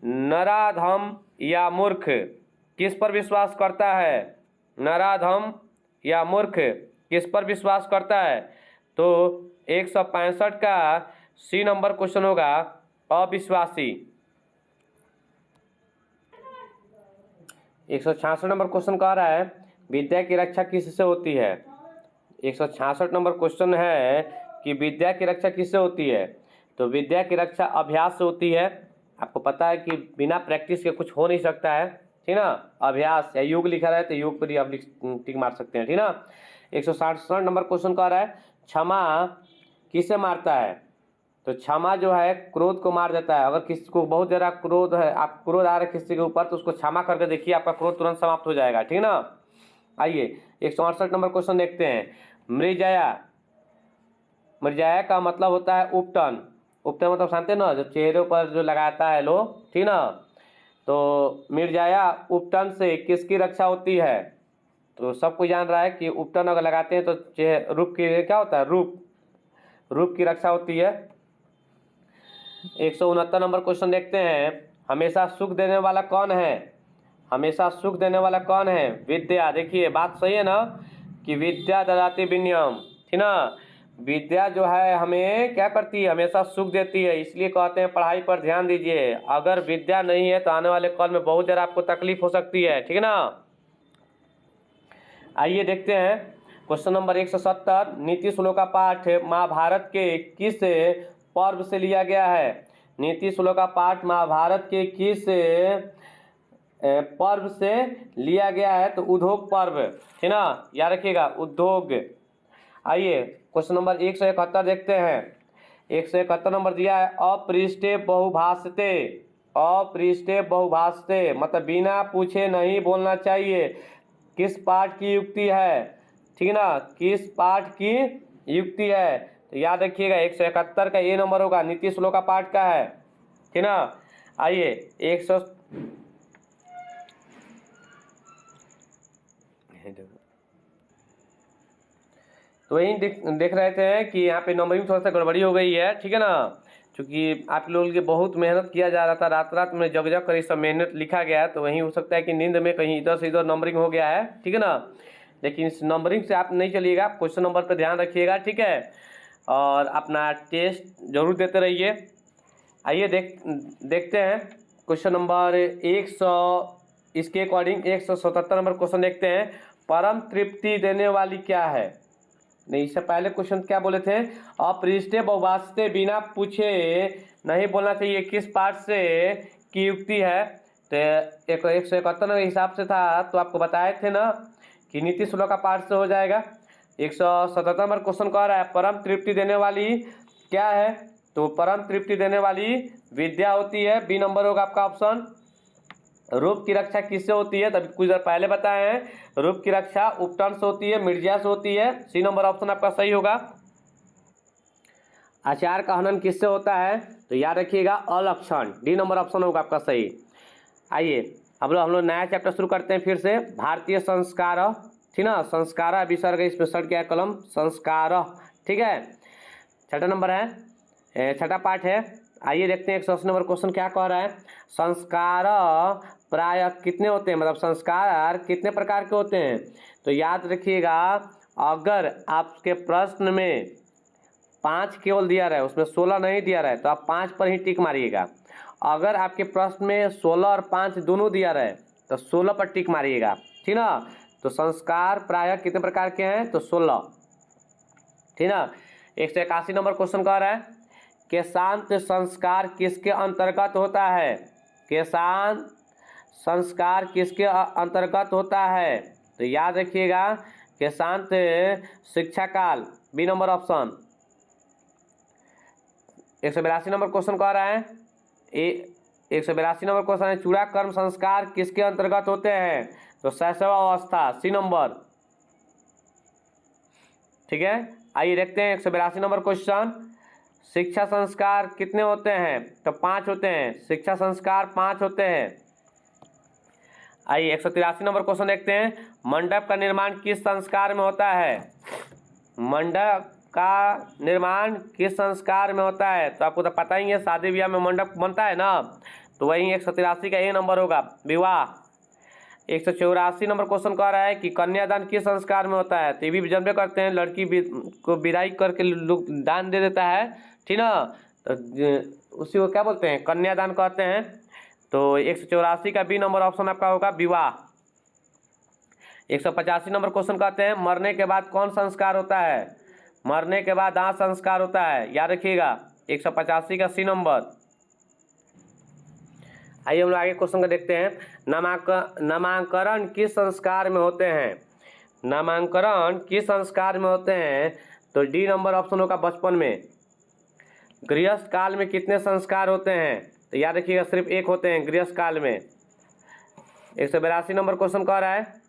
नराधम या मूर्ख किस पर विश्वास करता है? नराधम या मूर्ख किस पर विश्वास करता है? तो 165 का सी नंबर क्वेश्चन होगा, अविश्वासी। 166 नंबर क्वेश्चन कह रहा है, विद्या की रक्षा किससे होती है? 166 नंबर क्वेश्चन है कि विद्या की रक्षा किससे होती है? तो विद्या की रक्षा अभ्यास से होती है। आपको पता है कि बिना प्रैक्टिस के कुछ हो नहीं सकता है, ठीक ना। अभ्यास या योग लिखा रहा है तो योग पर ही आप टिक मार सकते हैं, ठीक ना। 167 नंबर क्वेश्चन कह रहा है, क्षमा किसे मारता है? तो क्षमा जो है क्रोध को मार देता है। अगर किसी को बहुत ज़्यादा क्रोध है, आप क्रोध आ रहा है किसी के ऊपर, तो उसको क्षमा करके देखिए, आपका क्रोध तुरंत समाप्त हो जाएगा, ठीक ना। आइए 168 नंबर क्वेश्चन देखते हैं, मृजया। मृजया का मतलब होता है उपटन। उपटन मतलब जानते हैं ना, जो चेहरे पर जो लगाता है लोग, ठीक ना। तो मृजया उपटन से किसकी रक्षा होती है? तो सबको जान रहा है कि उपटन अगर लगाते हैं तो रूप की क्या होता है? रूप की रक्षा होती है। 169 नंबर क्वेश्चन देखते हैं, हमेशा सुख देने वाला कौन है? हमेशा सुख देने वाला कौन है? विद्या। देखिए बात सही है ना, कि विद्या ददाति विनयम, ठीक ना। विद्या जो है हमें क्या करती है? हमेशा सुख देती है, इसलिए कहते हैं पढ़ाई पर ध्यान दीजिए। अगर विद्या नहीं है तो आने वाले कल में बहुत ज़्यादा आपको तकलीफ हो सकती है, ठीक है ना। आइए देखते हैं क्वेश्चन नंबर 170, नीति श्लोक का पाठ महाभारत के किस पर्व से लिया गया है? नीति श्लोक का पाठ महाभारत के किस पर्व से लिया गया है? तो उद्योग पर्व, है ना, याद रखिएगा, उद्योग। आइए क्वेश्चन नंबर 171 देखते हैं। 171 नंबर दिया है, अपृष्ठे बहुभाषते। अपृष्ठे बहुभाषते मतलब बिना पूछे नहीं बोलना चाहिए, किस पाठ की युक्ति है? ठीक ना, किस पाठ की युक्ति है? तो याद रखिएगा 171 का ये नंबर होगा, नीति श्लोक का पाठ का है, ठीक ना। आइए 100 तो वही देख रहे थे कि यहाँ पे नंबरिंग थोड़ा सा गड़बड़ी हो गई है, ठीक है ना। क्योंकि आप लोगों की बहुत मेहनत किया जा रहा था, रात रात में जग जग कर ये सब मेहनत लिखा गया है, तो वहीं हो सकता है कि नींद में कहीं इधर से इधर नंबरिंग हो गया है, ठीक है ना। लेकिन इस नंबरिंग से आप नहीं चलिएगा, क्वेश्चन नंबर पर ध्यान रखिएगा, ठीक है। और अपना टेस्ट जरूर देते रहिए। आइए देखते हैं क्वेश्चन नंबर 100, इसके अकॉर्डिंग 177 नंबर क्वेश्चन देखते हैं, परम तृप्ति देने वाली क्या है? नहीं, इससे पहले क्वेश्चन क्या बोले थे? अपृष्ठे बहुभाषते, बिना पूछे नहीं बोलना चाहिए, किस पाठ से की युक्ति है? तो 171 के हिसाब से था, तो आपको बताए थे ना कि नीति श्लोक का पाठ से हो जाएगा। 177 नंबर क्वेश्चन कह रहा है, परम तृप्ति देने वाली क्या है? तो परम तृप्ति देने वाली विद्या होती है, बी नंबर होगा आपका ऑप्शन। रूप की रक्षा किससे होती है? तभी कुछ देर पहले बताए हैं, रूप की रक्षा उपटन से होती है, मृज्या से होती है, सी नंबर ऑप्शन आपका सही होगा। आचार का हनन किससे होता है? तो याद रखिएगा अलक्षण, डी नंबर ऑप्शन होगा आपका सही। आइए हम लोग नया चैप्टर शुरू करते हैं फिर से, भारतीय संस्कार, ठीक ना। संस्कार विसर्ग, इसमें सट गया कलम, संस्कार, ठीक है। छठा नंबर है, छठा पाठ है। आइए देखते हैं 180 नंबर क्वेश्चन क्या कह रहा है, संस्कार प्राय कितने होते हैं, मतलब संस्कार कितने प्रकार के होते हैं? तो याद रखिएगा, अगर आपके प्रश्न में 5 केवल दिया रहा है, उसमें 16 नहीं दिया रहा है, तो आप 5 पर ही टिक मारिएगा। अगर आपके प्रश्न में 16 और 5 दोनों दिया रहा है तो 16 पर टिक मारिएगा, ठीक ना। तो संस्कार प्रायः कितने प्रकार के हैं? तो 16। ठीक ना। 181 नंबर क्वेश्चन कह रहा है कि शांत संस्कार किसके अंतर्गत होता है? कि शांत संस्कार किसके अंतर्गत होता है? तो याद रखिएगा कि शांत शिक्षा काल, B number option. 182 number question कह रहा है 182 नंबर क्वेश्चन है चूड़ा कर्म संस्कार किसके अंतर्गत होते हैं? तो शैशवावस्था, सी नंबर। ठीक है, आइए देखते हैं 182 नंबर क्वेश्चन। शिक्षा संस्कार कितने होते हैं? तो 5 होते हैं। शिक्षा संस्कार 5 होते हैं। आइए 183 नंबर क्वेश्चन देखते हैं। मंडप का निर्माण किस संस्कार में होता है? मंडप का निर्माण किस संस्कार में होता है? तो आपको तो पता ही है, शादी ब्याह में मंडप बनता है ना, तो वही 183 का ए नंबर होगा, विवाह। 184 नंबर क्वेश्चन कह रहा है कि कन्यादान किस संस्कार में होता है? तो ये भी जानबे करते हैं, लड़की को विदाई करके लोग दान दे देता है, ठीक ना, तो उसी को क्या बोलते हैं? कन्यादान कहते हैं। तो 184 का बी नंबर ऑप्शन आपका होगा, विवाह। 185 नंबर क्वेश्चन कहते हैं मरने के बाद कौन संस्कार होता है? मरने के बाद दाह संस्कार होता है, याद रखिएगा। 185 का सी नंबर। आइए हम लोग आगे क्वेश्चन का देखते हैं। नामांकन किस संस्कार में होते हैं? नामांकन किस संस्कार में होते हैं? तो डी नंबर ऑप्शन होगा, बचपन में। गृहस्थ काल में कितने संस्कार होते हैं? तो याद रखिएगा, सिर्फ एक होते हैं गृहस्थ काल में। 182 नंबर क्वेश्चन कह रहा है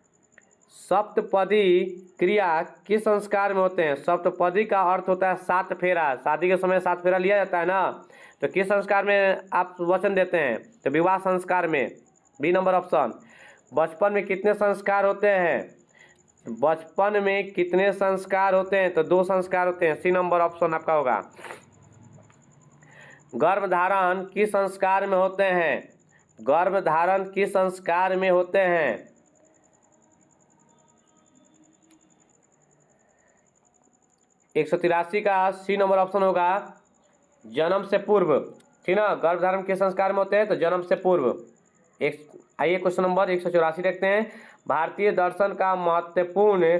सप्तपदी क्रिया किस संस्कार में होते हैं? सप्तपदी का अर्थ होता है 7 फेरा। शादी के समय 7 फेरा लिया जाता है ना, तो किस संस्कार में आप वचन देते हैं? तो विवाह संस्कार में, बी नंबर ऑप्शन। बचपन में कितने संस्कार होते हैं? बचपन में कितने संस्कार होते हैं? तो 2 संस्कार होते हैं, सी नंबर ऑप्शन आपका होगा। गर्भधारण किस संस्कार में होते हैं? गर्भधारण किस संस्कार में होते हैं? 183 का सी नंबर ऑप्शन होगा, जन्म से पूर्व। ठीक ना, गर्भधारण किस संस्कार में होते हैं? तो जन्म से पूर्व। आइए क्वेश्चन नंबर 184 देखते हैं। भारतीय दर्शन का महत्वपूर्ण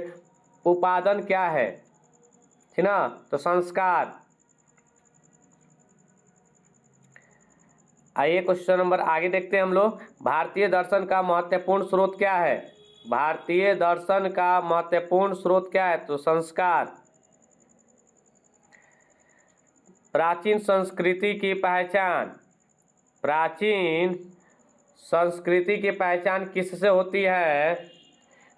उपादान क्या है? ठीक ना, तो संस्कार। आइए क्वेश्चन नंबर आगे देखते हैं हम लोग। भारतीय दर्शन का महत्वपूर्ण स्रोत क्या है? भारतीय दर्शन का महत्वपूर्ण स्रोत क्या है? तो संस्कार। प्राचीन संस्कृति की पहचान, प्राचीन संस्कृति की पहचान किससे होती है?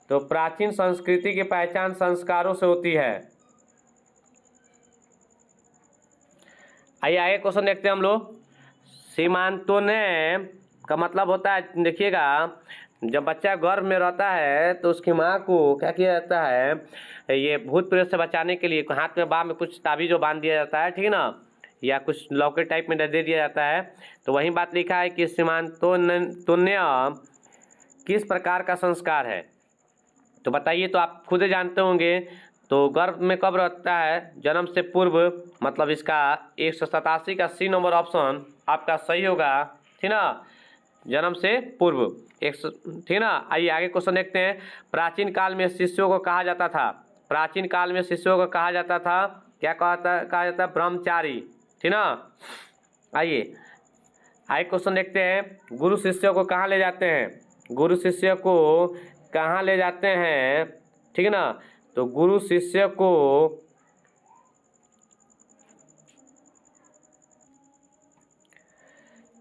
तो प्राचीन संस्कृति की पहचान संस्कारों से होती है। आइए आगे क्वेश्चन देखते हैं हम लोग। सीमांतोन्नय का मतलब होता है, देखिएगा, जब बच्चा गर्भ में रहता है तो उसकी माँ को क्या किया जाता है? ये भूत प्रेत से बचाने के लिए हाथ में बाँह में कुछ ताबीज़ बांध दिया जाता है, ठीक ना, या कुछ लॉकेट टाइप में दे दिया जाता है। तो वही बात लिखा है कि सीमांतोन्नय किस प्रकार का संस्कार है? तो बताइए, तो आप खुद ही जानते होंगे। तो गर्भ में कब रहता है? जन्म से पूर्व, मतलब इसका 187 का सी नंबर ऑप्शन आपका सही होगा, ठीक ना, जन्म से पूर्व। ठीक ना। आइए आगे क्वेश्चन देखते हैं। प्राचीन काल में शिष्यों को कहा जाता था, प्राचीन काल में शिष्यों को कहा जाता था, क्या कहा जाता है? ब्रह्मचारी, ठीक ना। आइए क्वेश्चन देखते हैं। गुरु शिष्यों को कहाँ ले जाते हैं? गुरु शिष्य को कहाँ ले जाते हैं? ठीक है ना, तो गुरु शिष्य को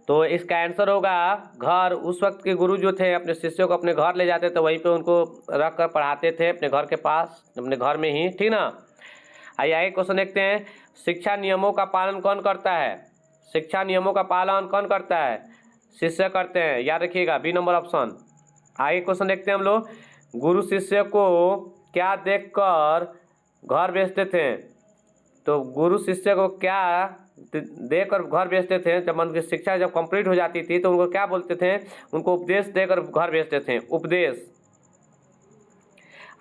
तो इसका आंसर होगा घर। उस वक्त के गुरु जो थे अपने शिष्यों को अपने घर ले जाते थे, वहीं पे उनको रख कर पढ़ाते थे अपने घर के पास, अपने घर में ही, ठीक ना। आइए क्वेश्चन देखते हैं। शिक्षा नियमों का पालन कौन करता है? शिक्षा नियमों का पालन कौन करता है? शिष्य करते हैं, याद रखिएगा, बी नंबर ऑप्शन। आगे क्वेश्चन देखते हैं हम लोग। गुरु शिष्य को क्या देखकर घर भेजते थे? तो गुरु शिष्य को क्या देकर घर भेजते थे? जब उनकी शिक्षा जब कंप्लीट हो जाती थी तो उनको क्या बोलते थे? उनको उपदेश देकर घर भेजते थे, उपदेश।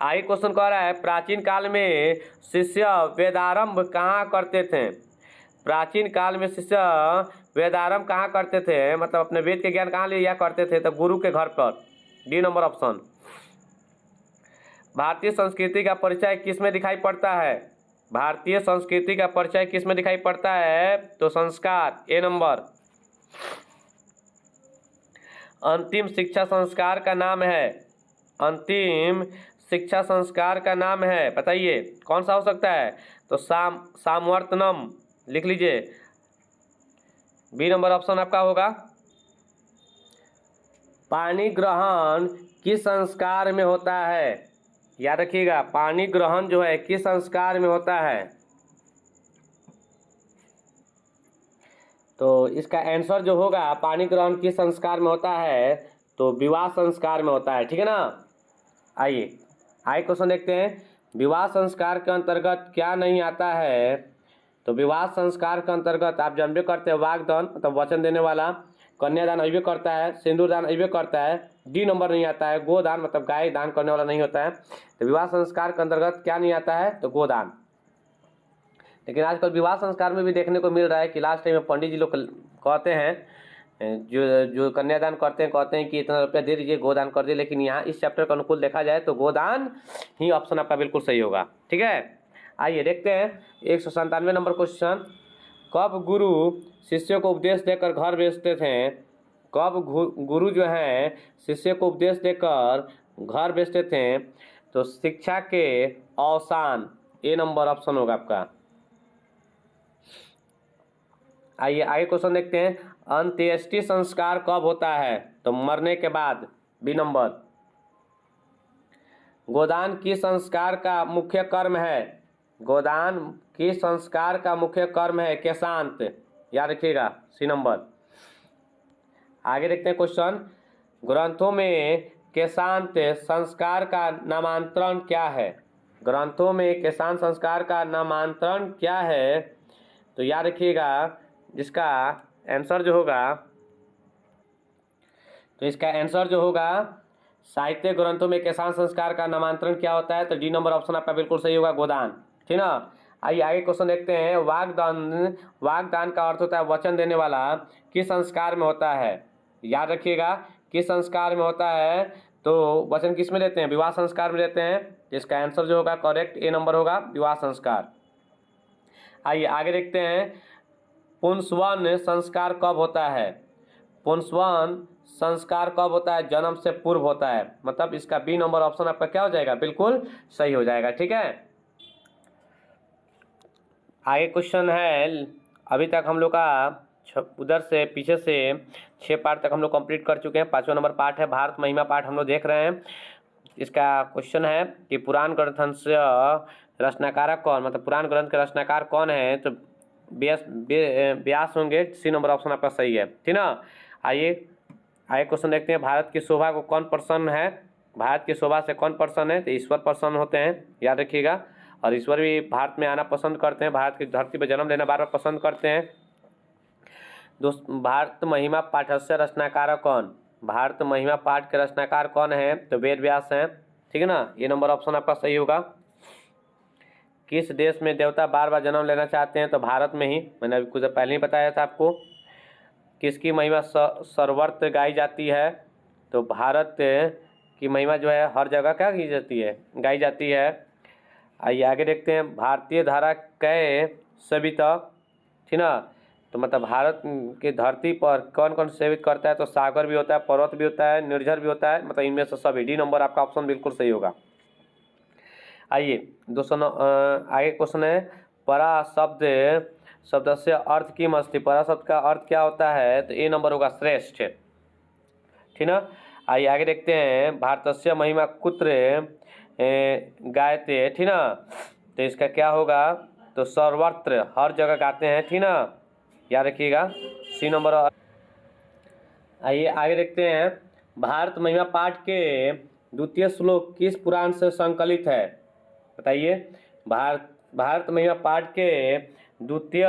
आगे क्वेश्चन कह रहा है प्राचीन काल में शिष्य वेदारंभ कहाँ करते थे? प्राचीन काल में शिष्य वेदारंभ कहाँ करते थे? मतलब अपने वेद के ज्ञान कहाँ लिया करते थे? तो गुरु के घर पर, डी नंबर ऑप्शन। भारतीय संस्कृति का परिचय किस में दिखाई पड़ता है? भारतीय संस्कृति का परिचय किस में दिखाई पड़ता है? तो संस्कार, ए नंबर। अंतिम शिक्षा संस्कार का नाम है, अंतिम शिक्षा संस्कार का नाम है, बताइए कौन सा हो सकता है? तो सामवर्तनम, लिख लीजिए, बी नंबर ऑप्शन आपका होगा। पानी ग्रहण किस संस्कार में होता है? याद रखिएगा, पानी ग्रहण जो है किस संस्कार में होता है? तो इसका आंसर जो होगा, पानी ग्रहण किस संस्कार में होता है? तो विवाह संस्कार में होता है, ठीक है ना। आइए क्वेश्चन देखते हैं। विवाह संस्कार के अंतर्गत क्या नहीं आता है? तो विवाह संस्कार के अंतर्गत आप जानबे करते हैं, वागदान मतलब वचन देने वाला, कन्यादान अइबे करता है, सिंदूरदान अइबे करता है, डी नंबर नहीं आता है, गोदान मतलब गाय दान करने वाला नहीं होता है। तो विवाह संस्कार के अंतर्गत क्या नहीं आता है? तो गोदान। लेकिन आजकल विवाह संस्कार में भी देखने को मिल रहा है कि लास्ट टाइम में पंडित जी लोग कहते हैं, जो कन्यादान करते हैं, कहते हैं कि इतना रुपया दे दीजिए, गोदान कर दिए। लेकिन यहाँ इस चैप्टर के अनुकूल देखा जाए तो गोदान ही ऑप्शन आपका बिल्कुल सही होगा, ठीक है। आइए देखते हैं 197 नंबर क्वेश्चन। कब गुरु शिष्य को उपदेश देकर घर भेजते थे? कब गुरु जो है शिष्य को उपदेश देकर घर भेजते थे? तो शिक्षा के अवसान, ए नंबर ऑप्शन होगा आपका। आइए आगे क्वेश्चन देखते हैं। अंत्येष्टि संस्कार कब होता है? तो मरने के बाद, बी नंबर। गोदान किस संस्कार का मुख्य कर्म है? गोदान किस संस्कार का मुख्य कर्म है? केशांत, याद रखिएगा, सी नंबर। आगे देखते हैं क्वेश्चन। ग्रंथों में केशांत संस्कार का नामांतरण क्या है? ग्रंथों में केशांत संस्कार का नामांतरण क्या है? तो याद रखिएगा, जिसका आंसर जो होगा, तो इसका आंसर जो होगा, साहित्य ग्रंथों में केशांत संस्कार का नामांतरण क्या होता है? तो डी नंबर ऑप्शन आपका बिल्कुल सही होगा, गोदान, ठीक ना। आइए आगे क्वेश्चन देखते हैं। वागदान का अर्थ होता है वचन देने वाला, किस संस्कार में होता है? याद रखिएगा, किस संस्कार में होता है? तो वचन किस में देते हैं? विवाह संस्कार में देते हैं। इसका आंसर जो होगा करेक्ट, ए नंबर होगा, विवाह संस्कार। आइए आगे देखते हैं। पुंसवन संस्कार कब होता है? पुंसवन संस्कार कब होता है? जन्म से पूर्व होता है, मतलब इसका बी नंबर ऑप्शन आपका क्या हो जाएगा? बिल्कुल सही हो जाएगा, ठीक है। आगे क्वेश्चन है, अभी तक हम लोग का उधर से पीछे से 6 पार्ट तक हम लोग कंप्लीट कर चुके हैं। 5वां नंबर पार्ट है भारत महिमा पार्ट, हम लोग देख रहे हैं। इसका क्वेश्चन है कि पुराण ग्रंथस्य रचनाकारक कौन, मतलब पुराण ग्रंथ के रचनाकार कौन है? तो व्यास होंगे, सी नंबर ऑप्शन आपका सही है, ठीक ना। आइए क्वेश्चन देखते हैं। भारत की शोभा को कौन प्रसन्न है? भारत की शोभा से कौन प्रसन्न है? तो ईश्वर प्रसन्न होते हैं, याद रखिएगा। और ईश्वर भी भारत में आना पसंद करते हैं, भारत की धरती पर जन्म लेना बार बार पसंद करते हैं। भारत महिमा पाठस्य रचनाकार कौन? भारत महिमा पाठ के रचनाकार कौन है? तो वेद व्यास हैं, ठीक है ना। ये नंबर ऑप्शन आपका सही होगा। किस देश में देवता बार बार जन्म लेना चाहते हैं? तो भारत में ही, मैंने अभी कुछ पहले ही बताया था आपको। किसकी महिमा सर्वत्र गाई जाती है? तो भारत की महिमा जो है हर जगह क्या की जाती है? गाई जाती है। आइए आगे देखते हैं। भारतीय धारा कै सविता, ठीक ना। तो मतलब भारत के धरती पर कौन कौन सेवित करता है? तो सागर भी होता है, पर्वत भी होता है, निर्झर भी होता है, मतलब इनमें से सभी, डी नंबर आपका ऑप्शन बिल्कुल सही होगा। आइए आगे क्वेश्चन है। परा शब्द से अर्थ किम अस्ति? परा शब्द का अर्थ क्या होता है? तो ए नंबर होगा, श्रेष्ठ, ठीक ना। आइए आगे देखते हैं। भारतस्य महिमा कुत्र गायते, ठीक ना। तो इसका क्या होगा? तो सर्वत्र, हर जगह गाते हैं, ठीक ना, याद रखिएगा, सी नंबर। आइए आगे देखते हैं। भारत महिमा पाठ के द्वितीय श्लोक किस पुराण से संकलित है? बताइए। भारत महिमा पाठ के द्वितीय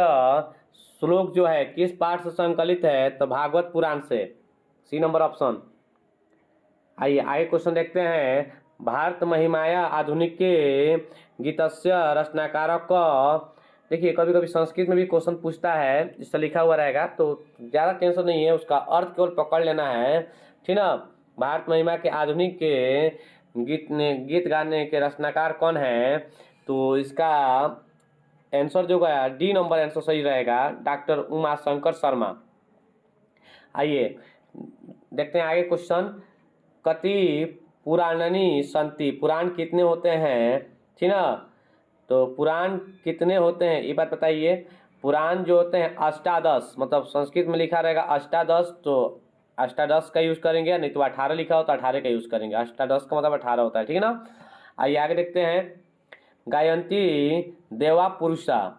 श्लोक जो है किस पाठ से संकलित है? तो भागवत पुराण से, सी नंबर ऑप्शन। आइए आगे क्वेश्चन देखते हैं। भारत महिमाया आधुनिक गीतस्य रचनाकारक। देखिए कभी कभी संस्कृत में भी क्वेश्चन पूछता है, जिससे लिखा हुआ रहेगा, तो ज़्यादा टेंशन नहीं है, उसका अर्थ केवल पकड़ लेना है, ठीक ना। भारत महिमा के आधुनिक गीत गाने के रचनाकार कौन है? तो इसका आंसर जो है डी नंबर आंसर सही रहेगा, डॉक्टर उमाशंकर शर्मा। आइए देखते हैं आगे क्वेश्चन। कति पुराणनी संति, पुराण कितने होते हैं? ठीक ना, तो पुराण कितने होते हैं ये बात बताइए। पुराण जो होते हैं अष्टादश, मतलब संस्कृत में लिखा रहेगा अष्टादश, तो अष्टादश का यूज़ करेंगे, नहीं तो 18 लिखा हो तो 18 का यूज़ करेंगे। अष्टादश का मतलब 18 होता है, ठीक है ना। आइए आगे देखते हैं। गायंती देवा पुरुषा,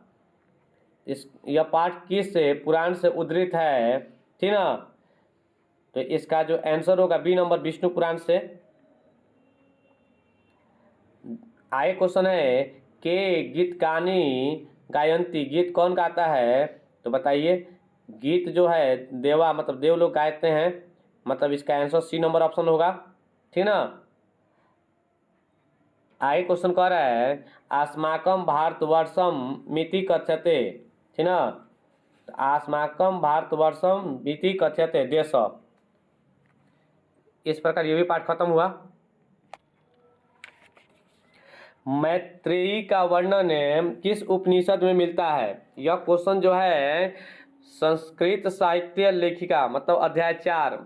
यह पाठ किस पुराण से उद्धृत है? ठीक ना, तो इसका जो आंसर होगा बी नंबर विष्णु पुराण से। आगे क्वेश्चन है के गीतकानी गायंती, गीत कौन गाता है? तो बताइए। गीत जो है देवा मतलब देव लोग गाते हैं, मतलब इसका आंसर सी नंबर ऑप्शन होगा, ठीक ना। आगे क्वेश्चन कह रहा है अस्माकं भारतवर्षम मिति कथ्यते, ठीक ना, तो अस्माकं भारतवर्षम मिति कथ्यते देश। इस प्रकार ये भी पाठ खत्म हुआ। मैत्रेयी का वर्णन किस उपनिषद में मिलता है? यह क्वेश्चन जो है संस्कृत साहित्य लेखिका मतलब अध्याय 4,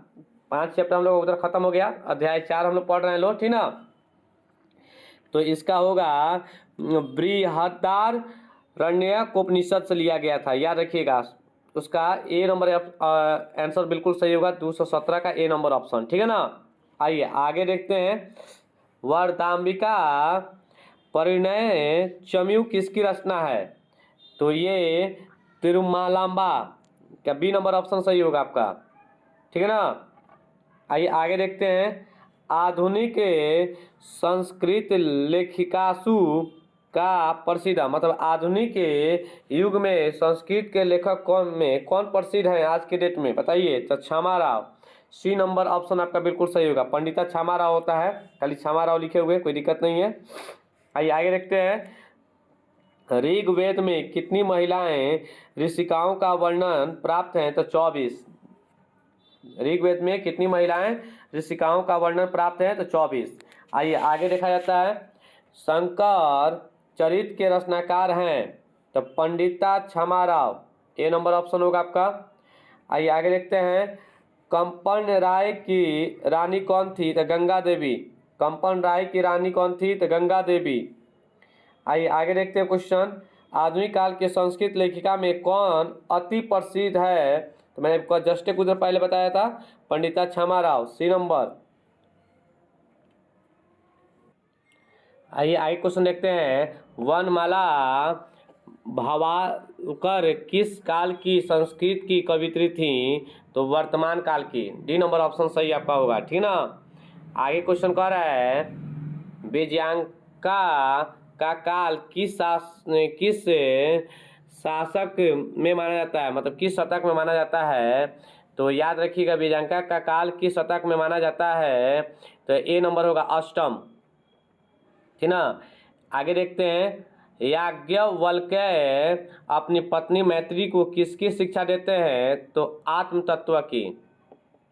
5 चैप्टर हम लोग उधर खत्म हो गया, अध्याय 4 हम लोग पढ़ रहे हैं लोग, ठीक ना। तो इसका होगा बृहदारण्यक उपनिषद से लिया गया था, याद रखिएगा। उसका ए नंबर आंसर बिल्कुल सही होगा, 217 का ए नंबर ऑप्शन, ठीक है ना। आइए आगे देखते हैं। वरदाम्बिका परिणय चमयू किसकी रचना है? तो ये तिरुमालांबा का बी नंबर ऑप्शन सही होगा आपका, ठीक है ना। आइए आगे देखते हैं। आधुनिक संस्कृत लेखिकासु का प्रसिद्ध, मतलब आधुनिक युग में संस्कृत के लेखक कौन प्रसिद्ध है आज के डेट में? बताइए। तो क्षमा राव, सी नंबर ऑप्शन आपका बिल्कुल सही होगा, पंडिता क्षमा राव होता है, खाली क्षमा राव लिखे हुए, कोई दिक्कत नहीं है। आइए आगे देखते हैं। ऋग्वेद में कितनी महिलाएं ऋषिकाओं का वर्णन प्राप्त हैं? तो 24। ऋग्वेद में कितनी महिलाएं ऋषिकाओं का वर्णन प्राप्त है? तो 24। आइए आगे देखा जाता है। शंकर चरित के रचनाकार हैं? तो पंडिता क्षमा राव, ए नंबर ऑप्शन होगा आपका। आइए आगे देखते हैं। कंपन राय की रानी कौन थी? तो गंगा देवी। कंपन राय की रानी कौन थी? तो गंगा देवी। आइए आगे देखते हैं क्वेश्चन। आधुनिक काल के संस्कृत लेखिका में कौन अति प्रसिद्ध है? तो मैंने आपको जस्ट कुछ देर पहले बताया था, पंडिता क्षमा राव, सी नंबर। आइए आगे क्वेश्चन देखते हैं। वनमाला भावाकर किस काल की संस्कृत की कवित्री थी? तो वर्तमान काल की, डी नंबर ऑप्शन सही आपका होगा, ठीक ना। आगे क्वेश्चन कह रहा है विजयांका का काल किस शासक में माना जाता है, मतलब किस शतक में माना जाता है? तो याद रखिएगा विजयांका का काल किस शतक में माना जाता है? तो ए नंबर होगा अष्टम, ठीक ना। आगे देखते हैं। याज्ञवल्क्य अपनी पत्नी मैत्री को किसकी शिक्षा देते हैं? तो आत्म तत्व की,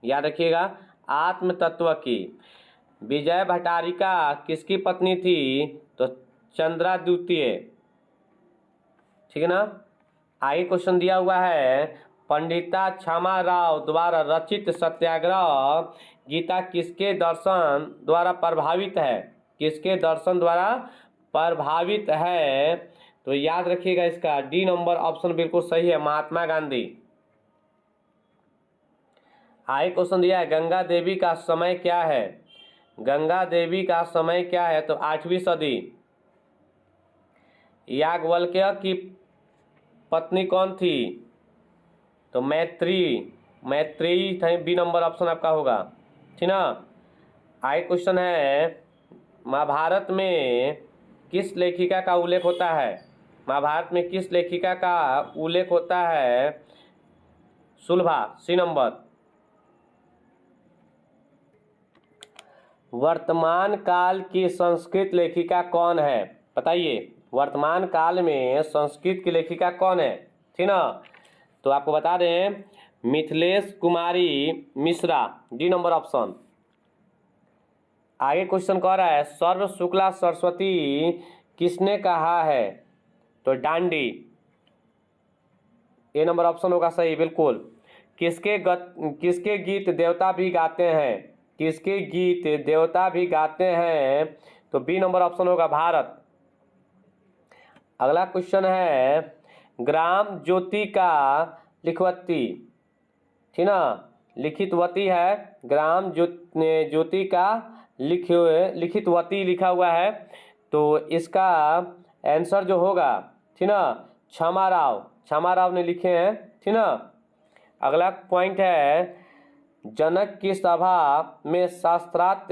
याद रखिएगा आत्म तत्व की। विजय भट्टारिका किसकी पत्नी थी? तो चंद्रा द्वितीय, ठीक है ना। आगे क्वेश्चन दिया हुआ है पंडिता क्षमा राव द्वारा रचित सत्याग्रह गीता किसके दर्शन द्वारा प्रभावित है? किसके दर्शन द्वारा प्रभावित है? तो याद रखिएगा इसका डी नंबर ऑप्शन बिल्कुल सही है, महात्मा गांधी। आगे क्वेश्चन दिया है गंगा देवी का समय क्या है? गंगा देवी का समय क्या है? तो 8वीं सदी। याज्ञवल्क्य की पत्नी कौन थी? तो मैत्रेयी थे, बी नंबर ऑप्शन आपका होगा, ठीक ना। आगे क्वेश्चन है महाभारत में किस लेखिका का उल्लेख होता है? महाभारत में किस लेखिका का उल्लेख होता है? सुलभा, सी नंबर। वर्तमान काल की संस्कृत लेखिका कौन है? बताइए, वर्तमान काल में संस्कृत की लेखिका कौन है, ठीक ना। तो आपको बता दें मिथिलेश कुमारी मिश्रा, डी नंबर ऑप्शन। आगे क्वेश्चन कह रहा है सर्व शुक्ला सरस्वती किसने कहा है? तो डांडी, ए नंबर ऑप्शन होगा सही, बिल्कुल। किसके गीत देवता भी गाते हैं? किसके गीत देवता भी गाते हैं? तो बी नंबर ऑप्शन होगा भारत। अगला क्वेश्चन है ग्राम ज्योति का लिखवती, ठीक ना, लिखितवती है, ग्राम ज्योति का लिखितवती लिखा हुआ है, तो इसका आंसर जो होगा, ठीक ना, क्षमा राव ने लिखे हैं, ठीक ना। अगला पॉइंट है जनक की सभा में शास्त्रार्थ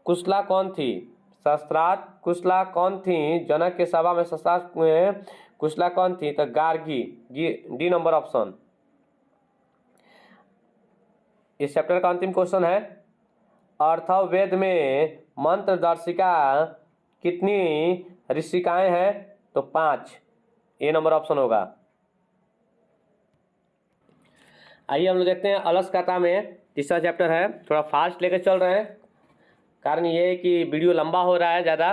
कुशला कौन थी? शास्त्रार्थ कुशला कौन थी? जनक की सभा में शास्त्रार्थ में कुशला कौन थी? तो गार्गी, डी नंबर ऑप्शन। इस चैप्टर का अंतिम क्वेश्चन है अर्थववेद में मंत्रदर्शिका कितनी ऋषिकाएं हैं? तो 5, ए नंबर ऑप्शन होगा। आइए हम लोग देखते हैं अलस कथा में, तीसरा चैप्टर है, थोड़ा फास्ट लेकर चल रहे हैं, कारण ये है कि वीडियो लंबा हो रहा है ज़्यादा,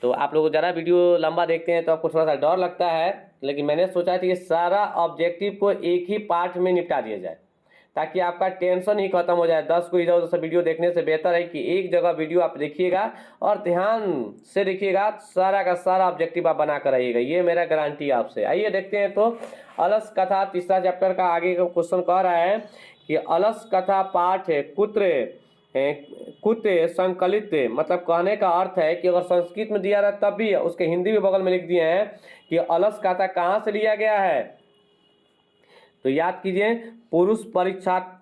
तो आप लोग ज़्यादा वीडियो लंबा देखते हैं तो आपको थोड़ा सा डर लगता है, लेकिन मैंने सोचा था कि सारा ऑब्जेक्टिव को एक ही पार्ट में निपटा दिया जाए ताकि आपका टेंशन ही खत्म हो जाए। 10 को इधर उधर से वीडियो देखने से बेहतर है कि एक जगह वीडियो आप देखिएगा और ध्यान से देखिएगा, सारा का सारा ऑब्जेक्टिव आप बना कर रहिएगा, ये मेरा गारंटी आपसे। आइए देखते हैं तो अलस कथा तीसरा चैप्टर का आगे का क्वेश्चन कह रहा है कि अलस कथा पाठ कुत्र संकलित, मतलब कहने का अर्थ है कि अगर संस्कृत में दिया रहा तब भी उसके हिंदी भी बगल में लिख दिए हैं कि अलस कथा कहाँ से लिया गया है। तो याद कीजिए पुरुष परीक्षात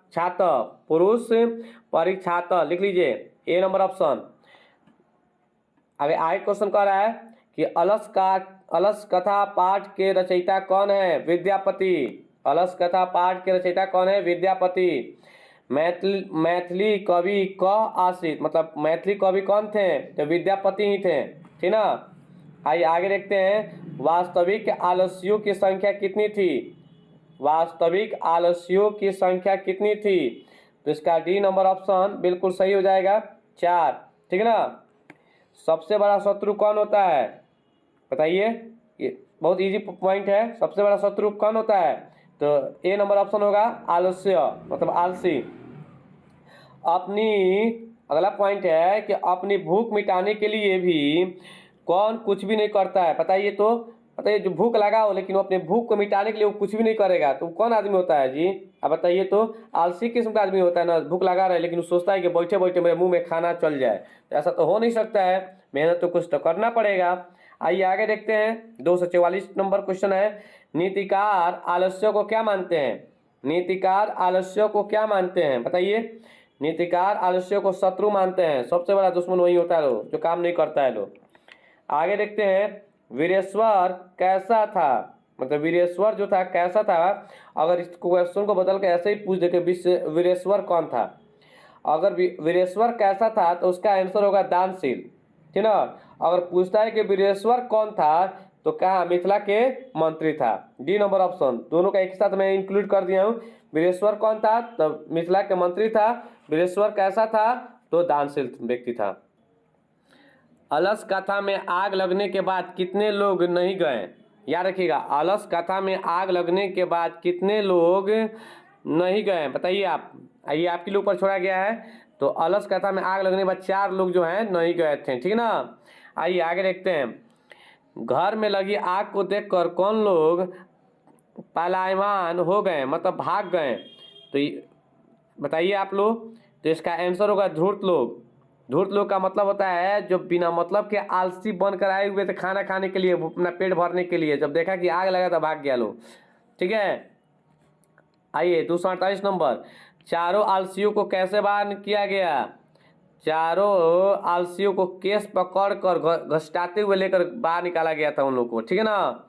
लिख लीजिए, ए नंबर ऑप्शन। आगे क्वेश्चन कह रहा है कि अलस कथा पाठ के रचयिता कौन है? विद्यापति। अलस कथा पाठ के रचयिता कौन है? विद्यापति। मैथिली कवि क आश्रित, मतलब मैथिली कवि कौन थे? तो विद्यापति ही थे, ठीक ना। आइए आगे देखते हैं वास्तविक आलस्यों की संख्या कितनी थी? वास्तविक आलस्यों की संख्या कितनी थी? तो इसका डी नंबर ऑप्शन बिल्कुल सही हो जाएगा, 4, ठीक है ना। सबसे बड़ा शत्रु कौन होता है? बताइए, ये बहुत इजी पॉइंट है। सबसे बड़ा शत्रु कौन होता है? तो ए नंबर ऑप्शन होगा आलस्य, मतलब आलसी। अगला पॉइंट है कि अपनी भूख मिटाने के लिए भी कौन कुछ भी नहीं करता है? बताइए तो, बताइए, जो भूख लगा हो लेकिन वो अपने भूख को मिटाने के लिए वो कुछ भी नहीं करेगा, तो कौन आदमी होता है जी? अब बताइए तो। आलसी किस्म का आदमी होता है ना, भूख लगा रहा है लेकिन वो सोचता है कि बैठे बैठे मेरे मुंह में खाना चल जाए, तो ऐसा तो हो नहीं सकता है, मेहनत तो कुछ तो करना पड़ेगा। आइए आगे देखते हैं 244 नंबर क्वेश्चन है नीतिकार आलस्य को क्या मानते हैं? नीतिकार आलस्य को क्या मानते हैं? बताइए। नीतिकार आलस्य को शत्रु मानते हैं, सबसे बड़ा दुश्मन वही होता है जो काम नहीं करता है लोग। आगे देखते हैं वीरेश्वर कैसा था? मतलब वीरेश्वर जो था कैसा था? अगर इस क्वेश्चन को बदल के ऐसे ही पूछ दे कि वीरेश्वर कौन था, अगर वीरेश्वर कैसा था तो उसका आंसर होगा दानशील, ठीक ना। अगर पूछता है कि वीरेश्वर कौन था तो कहा मिथिला के मंत्री था, डी नंबर ऑप्शन। दोनों का एक साथ मैं इंक्लूड कर दिया हूँ। वीरेश्वर कौन था? तो मिथिला के मंत्री था। वीरेश्वर कैसा था? तो दानशील व्यक्ति था। अलस कथा में आग लगने के बाद कितने लोग नहीं गए? याद रखिएगा, अलस कथा में आग लगने के बाद कितने लोग नहीं गए? बताइए आप। आइए आपके लिए ऊपर छोड़ा गया है, तो अलस कथा में आग लगने के बाद 4 लोग जो हैं नहीं गए थे, ठीक है ना। आइए आगे देखते हैं घर में लगी आग को देखकर कौन लोग पलायमान हो गए, मतलब भाग गए? तो बताइए आप लोग। तो इसका आंसर होगा धूर्त लोग। धूर्त लोग का मतलब होता है जो बिना मतलब के आलसी बनकर आए हुए थे खाना खाने के लिए, अपना पेट भरने के लिए, जब देखा कि आग लगा तो भाग गया लोग, ठीक है। आइए 248 नंबर, चारों आलसियों को कैसे बाहर किया गया? चारों आलसियों को केस पकड़कर घसटाते हुए लेकर बाहर निकाला गया था उन लोगों को, ठीक है ना।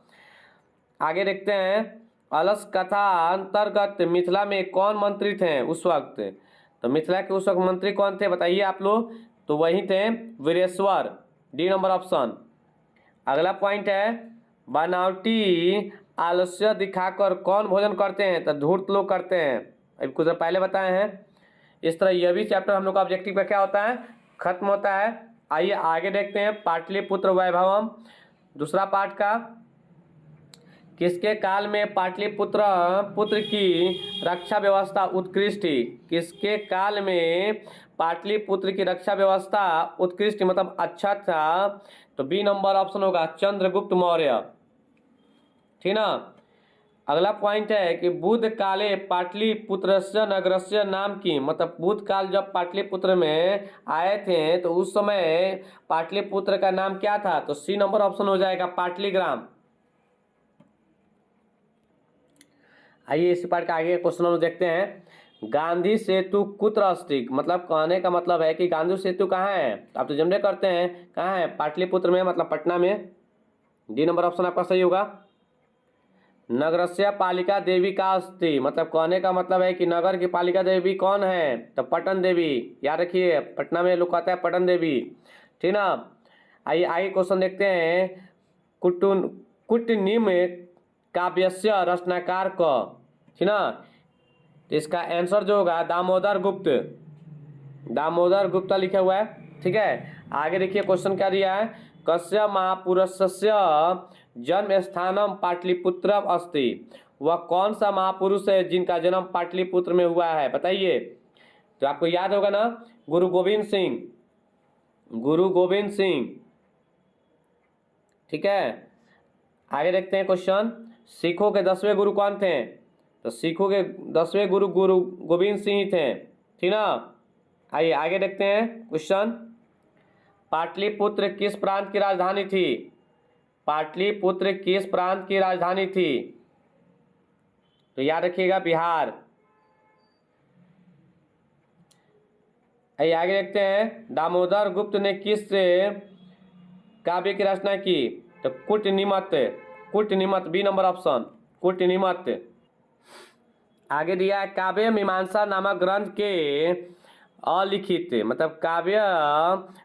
आगे देखते हैं अलस कथा अंतर्गत मिथिला में कौन मंत्री थे उस वक्त? तो मिथिला के उस वक्त मंत्री कौन थे? बताइए आप लोग। तो वही थे वीरेश्वर, डी नंबर ऑप्शन। अगला पॉइंट है बनावटी आलस्य दिखाकर कौन भोजन करते हैं? तो धूर्त लोग करते हैं, अभी कुछ देर पहले बताए हैं। इस तरह यह भी चैप्टर हम लोग का ऑब्जेक्टिव का क्या होता है? खत्म होता है। आइए आगे देखते हैं पाटलिपुत्र वैभवम दूसरा पार्ट का। किसके काल में पाटलिपुत्र पुत्र की रक्षा व्यवस्था उत्कृष्ट थी? किसके काल में पाटलिपुत्र की रक्षा व्यवस्था उत्कृष्ट मतलब अच्छा था? तो बी नंबर ऑप्शन होगा चंद्रगुप्त मौर्य। ठीक ना। अगला पॉइंट है कि बुद्ध काले पाटलिपुत्रस्य नगरस्य नाम की, मतलब बुद्ध काल जब पाटलिपुत्र में आए थे तो उस समय पाटलिपुत्र का नाम क्या था? तो सी नंबर ऑप्शन हो जाएगा पाटलिग्राम। आइए इसी पार्ट का आगे क्वेश्चन हम देखते हैं। गांधी सेतु कुत्र अस्ति, मतलब कहने का मतलब है कि गांधी सेतु कहाँ है? तो आप तो जनरल करते हैं कहाँ है? पाटलिपुत्र में, मतलब पटना में। डी नंबर ऑप्शन आपका सही होगा। नगरस्य पालिका देवी का अस्ति, मतलब कहने का मतलब है कि नगर की पालिका देवी कौन है? तो पटन देवी। याद रखिए पटना में लोग कहते हैं पटन देवी। ठीक ना। आइए आगे क्वेश्चन देखते हैं। कुटनिम काव्यस्य रचनाकार क, ठीक ना। तो इसका आंसर जो होगा दामोदर गुप्त। दामोदर गुप्ता लिखा हुआ है। ठीक है। आगे देखिए क्वेश्चन क्या दिया है। कस्य महापुरुषस्य जन्म स्थानम पाटलिपुत्रम अस्ति, वह कौन सा महापुरुष है जिनका जन्म पाटलिपुत्र में हुआ है? बताइए। तो आपको याद होगा ना, गुरु गोविंद सिंह। गुरु गोविंद सिंह। ठीक है। आगे देखते हैं क्वेश्चन। सिखों के 10वें गुरु कौन थे? तो सिखों के 10वें गुरु गुरु गोविंद सिंह ही थे। ठीक ना। आइए आगे देखते हैं क्वेश्चन। पाटलिपुत्र किस प्रांत की राजधानी थी? पाटलिपुत्र किस प्रांत की राजधानी थी? तो याद रखिएगा बिहार। आइए आगे देखते हैं। दामोदर गुप्त ने किस काव्य की रचना की? तो कूटनीमत। कूटनीमत बी नंबर ऑप्शन कूटनीमत। आगे दिया है काव्य मीमांसा नामक ग्रंथ के अलिखित, मतलब काव्य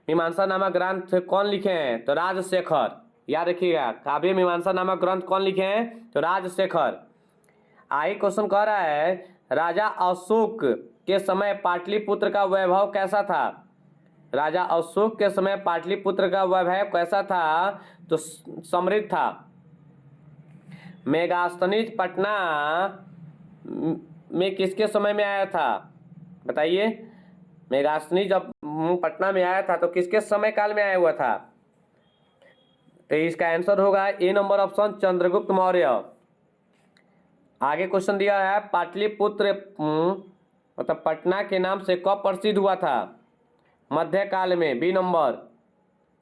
मीमांसा नामक ग्रंथ कौन लिखे हैं? तो राजशेखर। याद रखिएगा काव्य मीमांसा नामक ग्रंथ कौन लिखे हैं? तो राजशेखर। आगे क्वेश्चन कह रहा है राजा अशोक के समय पाटलिपुत्र का वैभव कैसा था? राजा अशोक के समय पाटलिपुत्र का वैभव कैसा था? तो समृद्ध था। मेगास्थनीज पटना में किसके समय में आया था? बताइए। मेगास्थनीज जब पटना में आया था तो किसके समय काल में आया हुआ था? तो इसका आंसर होगा ए नंबर ऑप्शन चंद्रगुप्त मौर्य। आगे क्वेश्चन दिया है पाटलिपुत्र मतलब पटना के नाम से कब प्रसिद्ध हुआ था? मध्यकाल में बी नंबर।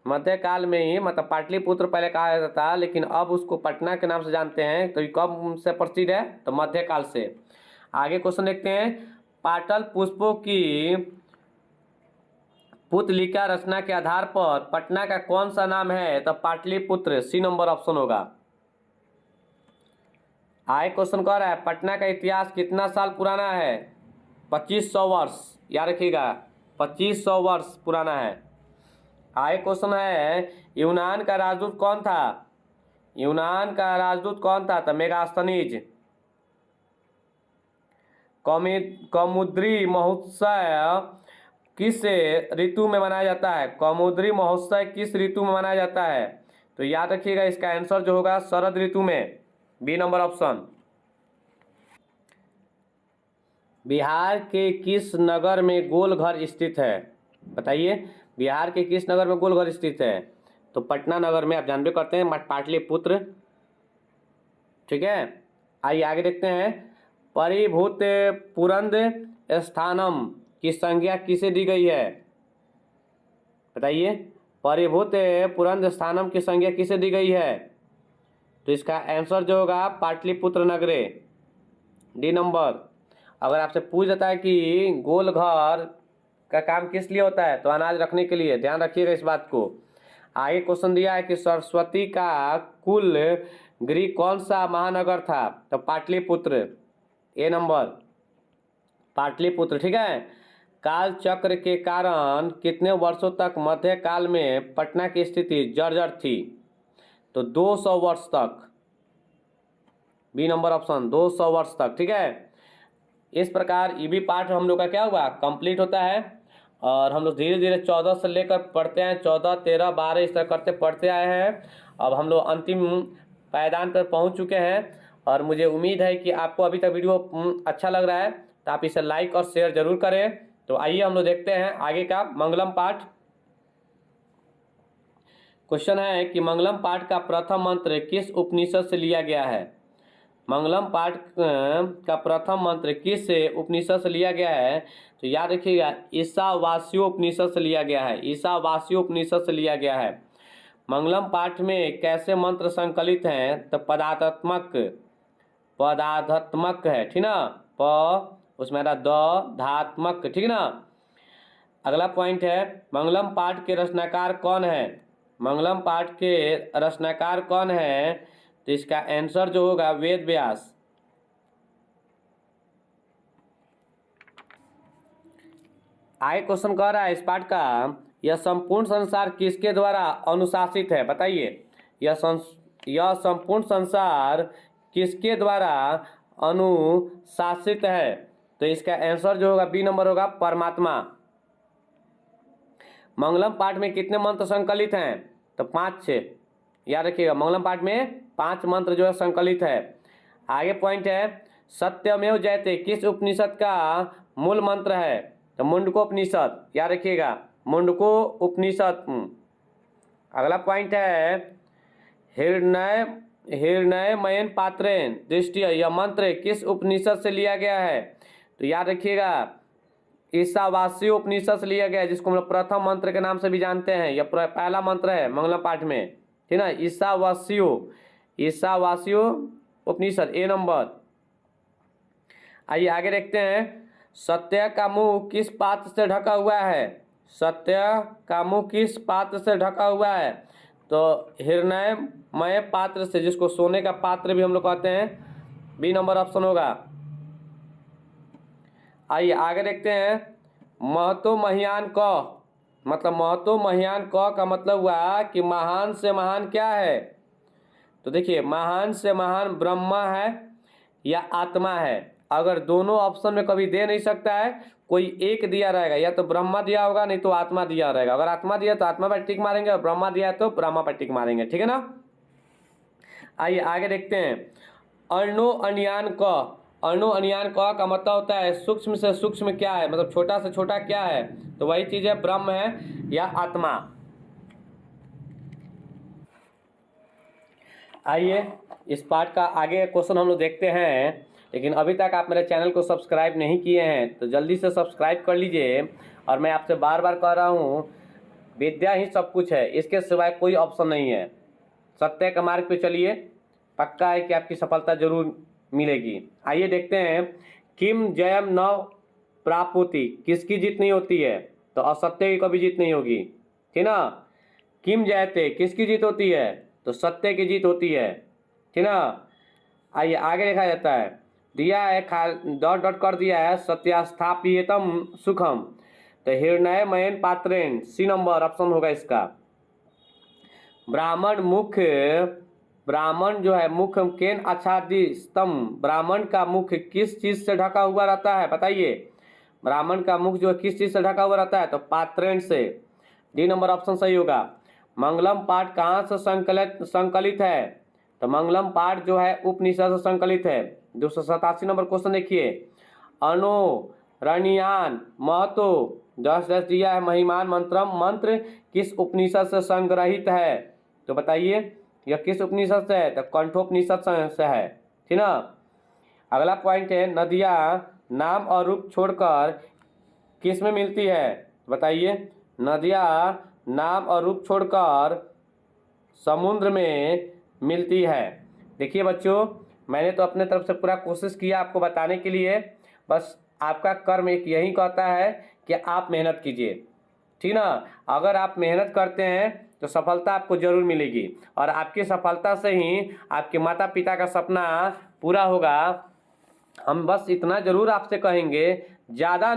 मध्यकाल में ही, मतलब पाटलिपुत्र पहले कहा जाता था लेकिन अब उसको पटना के नाम से जानते हैं। तो ये कब से प्रसिद्ध है? तो मध्यकाल से। आगे क्वेश्चन देखते हैं। पाटल पुष्पों की पुतलिका रचना के आधार पर पटना का कौन सा नाम है? तो पाटलिपुत्र सी नंबर ऑप्शन होगा। आगे क्वेश्चन कह रहा है पटना का इतिहास कितना साल पुराना है? 2500 वर्ष। याद रखिएगा 2500 वर्ष पुराना है। आगे क्वेश्चन है यूनान का राजदूत कौन था? यूनान का राजदूत कौन था? तो मेगास्थनीज। कौमुद्री महोत्सव किस ऋतु में मनाया जाता है? कौमुद्री महोत्सव किस ऋतु में मनाया जाता है? तो याद रखिएगा इसका आंसर जो होगा शरद ऋतु में बी नंबर ऑप्शन। बिहार के किस नगर में गोलघर स्थित है? बताइए। बिहार के किस नगर में गोलघर स्थित है? तो पटना नगर में। आप जानबे करते हैं पाटलिपुत्र। ठीक है। आइए आगे देखते हैं। परिभूत पुरंद स्थानम की संज्ञा किसे दी गई है? बताइए। परिभूत पुरंद स्थानम की संज्ञा किसे दी गई है? तो इसका आंसर जो होगा पाटलिपुत्र नगरे डी नंबर। अगर आपसे पूछ जाता है कि गोलघर का काम किस लिए होता है? तो अनाज रखने के लिए। ध्यान रखिएगा इस बात को। आगे क्वेश्चन दिया है कि सरस्वती का कुल गृह कौन सा महानगर था? तो पाटलिपुत्र ए नंबर पाटलिपुत्र। ठीक है। काल चक्र के कारण कितने वर्षों तक मध्यकाल में पटना की स्थिति जर्जर थी? तो 200 वर्ष तक बी नंबर ऑप्शन 200 वर्ष तक। ठीक है। इस प्रकार ईबी पार्ट हम लोग का क्या हुआ? कंप्लीट होता है। और हम लोग धीरे धीरे 14 से लेकर पढ़ते हैं, 14, 13, 12 इस तरह करते पढ़ते आए हैं। अब हम लोग अंतिम पायदान पर पहुंच चुके हैं और मुझे उम्मीद है कि आपको अभी तक वीडियो अच्छा लग रहा है, तो आप इसे लाइक और शेयर जरूर करें। तो आइए हम लोग देखते हैं आगे का मंगलम पाठ। क्वेश्चन है कि मंगलम पाठ का प्रथम मंत्र किस उपनिषद से लिया गया है। मंगलम पाठ का प्रथम मंत्र किस उपनिषद से लिया गया है, तो याद रखिएगा ईशावास्यो उपनिषद से लिया गया है। ईशावास्यो उपनिषद से लिया गया है। मंगलम पाठ में कैसे मंत्र संकलित हैं, तो पदार्थात्मक है, ठीक ना, प उसमें द धात्मक, ठीक ना। अगला पॉइंट है मंगलम पाठ के रचनाकार कौन है। मंगलम पाठ के रचनाकार कौन है, तो इसका आंसर जो होगा वेद व्यास। आगे क्वेश्चन कह रहा है इस पाठ का, यह संपूर्ण संसार किसके द्वारा अनुशासित है, बताइए। यह संपूर्ण संसार किसके द्वारा अनुशासित है, तो इसका आंसर जो होगा बी नंबर होगा, परमात्मा। मंगलम पाठ में कितने मंत्र संकलित हैं, तो 5 6 याद रखिएगा। मंगलम पाठ में 5 मंत्र जो है संकलित है। आगे पॉइंट है सत्यमेव जयते किस उपनिषद का मूल मंत्र है, तो मुंडकोपनिषद, याद रखिएगा मुंडको उपनिषद। अगला पॉइंट है हिरण्यमयन पात्रेण दृष्टि, यह मंत्र किस उपनिषद से लिया गया है, तो याद रखिएगा ईशावास्यो उपनिषद से लिया गया है, जिसको हम लोग प्रथम मंत्र के नाम से भी जानते हैं। यह पहला मंत्र है मंगलम पाठ में, ठीक ना, ईशावास्यो उपनिषद, ए नंबर। आइए आगे देखते हैं सत्य का मुंह किस पात्र से ढका हुआ है। सत्य का मुंह किस पात्र से ढका हुआ है, तो हिरण्यमय पात्र से, जिसको सोने का पात्र भी हम लोग कहते हैं, बी नंबर ऑप्शन होगा। आइए आगे देखते हैं महतो महियान क, मतलब महतो महियान क का मतलब हुआ कि महान से महान क्या है, तो देखिए महान से महान ब्रह्मा है या आत्मा है। अगर दोनों ऑप्शन में कभी दे नहीं सकता है, कोई एक दिया रहेगा, या तो ब्रह्मा दिया होगा नहीं तो आत्मा दिया रहेगा। अगर आत्मा दिया तो आत्मा पर टिक मारेंगे और ब्रह्मा दिया तो ब्रह्मा पर टिक मारेंगे, ठीक है ना। आइए आगे देखते हैं अणो अनियान क। अणु अनियान क का मतलब होता है सूक्ष्म से सूक्ष्म क्या है, मतलब छोटा से छोटा क्या है, तो वही चीज है ब्रह्म है या आत्मा। आइए इस पाठ का आगे क्वेश्चन हम लोग देखते हैं, लेकिन अभी तक आप मेरे चैनल को सब्सक्राइब नहीं किए हैं तो जल्दी से सब्सक्राइब कर लीजिए। और मैं आपसे बार बार कह रहा हूँ, विद्या ही सब कुछ है, इसके सिवाय कोई ऑप्शन नहीं है। सत्य के मार्ग पे चलिए, पक्का है कि आपकी सफलता जरूर मिलेगी। आइए देखते हैं किम जयम न प्राप्ति, किसकी जीत नहीं होती है, तो असत्य की कभी जीत नहीं होगी, ठीक ना। किम जयते किसकी जीत होती है, तो सत्य की जीत होती है, ठीक ना। आइए आगे देखा जाता है, दिया है डॉट डॉट कर दिया है सत्यास्थापितम सुखम, तो हिरण्यमयन पात्रेण, सी नंबर ऑप्शन होगा इसका। ब्राह्मण जो है मुख केन आच्छादितम, ब्राह्मण का मुख किस चीज से ढका हुआ रहता है, बताइए। ब्राह्मण का मुख जो है किस चीज से ढका हुआ रहता है, तो पात्रेण से, डी नंबर ऑप्शन सही होगा। मंगलम पाठ कहाँ से संकलित है, तो मंगलम पाठ जो है उपनिषद से संकलित है। 287 नंबर क्वेश्चन देखिए अनो रणियान महतो 10 दिया है महिमान मंत्रम, मंत्र किस उपनिषद से संग्रहित है, तो बताइए यह किस उपनिषद से है, तो कंठोपनिषद से है, ठीक ना। अगला पॉइंट है नदियाँ नाम और रूप छोड़कर किस में मिलती है, बताइए। नदियाँ नाम और रूप छोड़कर समुद्र में मिलती है। देखिए बच्चों, मैंने तो अपने तरफ से पूरा कोशिश किया आपको बताने के लिए, बस आपका कर्म एक यही कहता है कि आप मेहनत कीजिए, ठीक ना। अगर आप मेहनत करते हैं तो सफलता आपको जरूर मिलेगी, और आपकी सफलता से ही आपके माता पिता का सपना पूरा होगा। हम बस इतना जरूर आपसे कहेंगे, ज़्यादा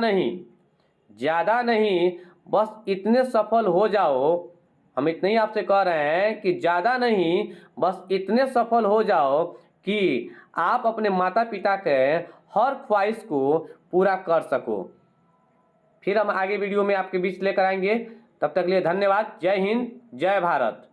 नहीं बस इतने सफल हो जाओ। हम इतने ही आपसे कह रहे हैं कि ज़्यादा नहीं बस इतने सफल हो जाओ कि आप अपने माता पिता के हर ख्वाहिश को पूरा कर सको। फिर हम आगे वीडियो में आपके बीच लेकर आएंगे। तब तक के लिए धन्यवाद। जय हिंद, जय भारत।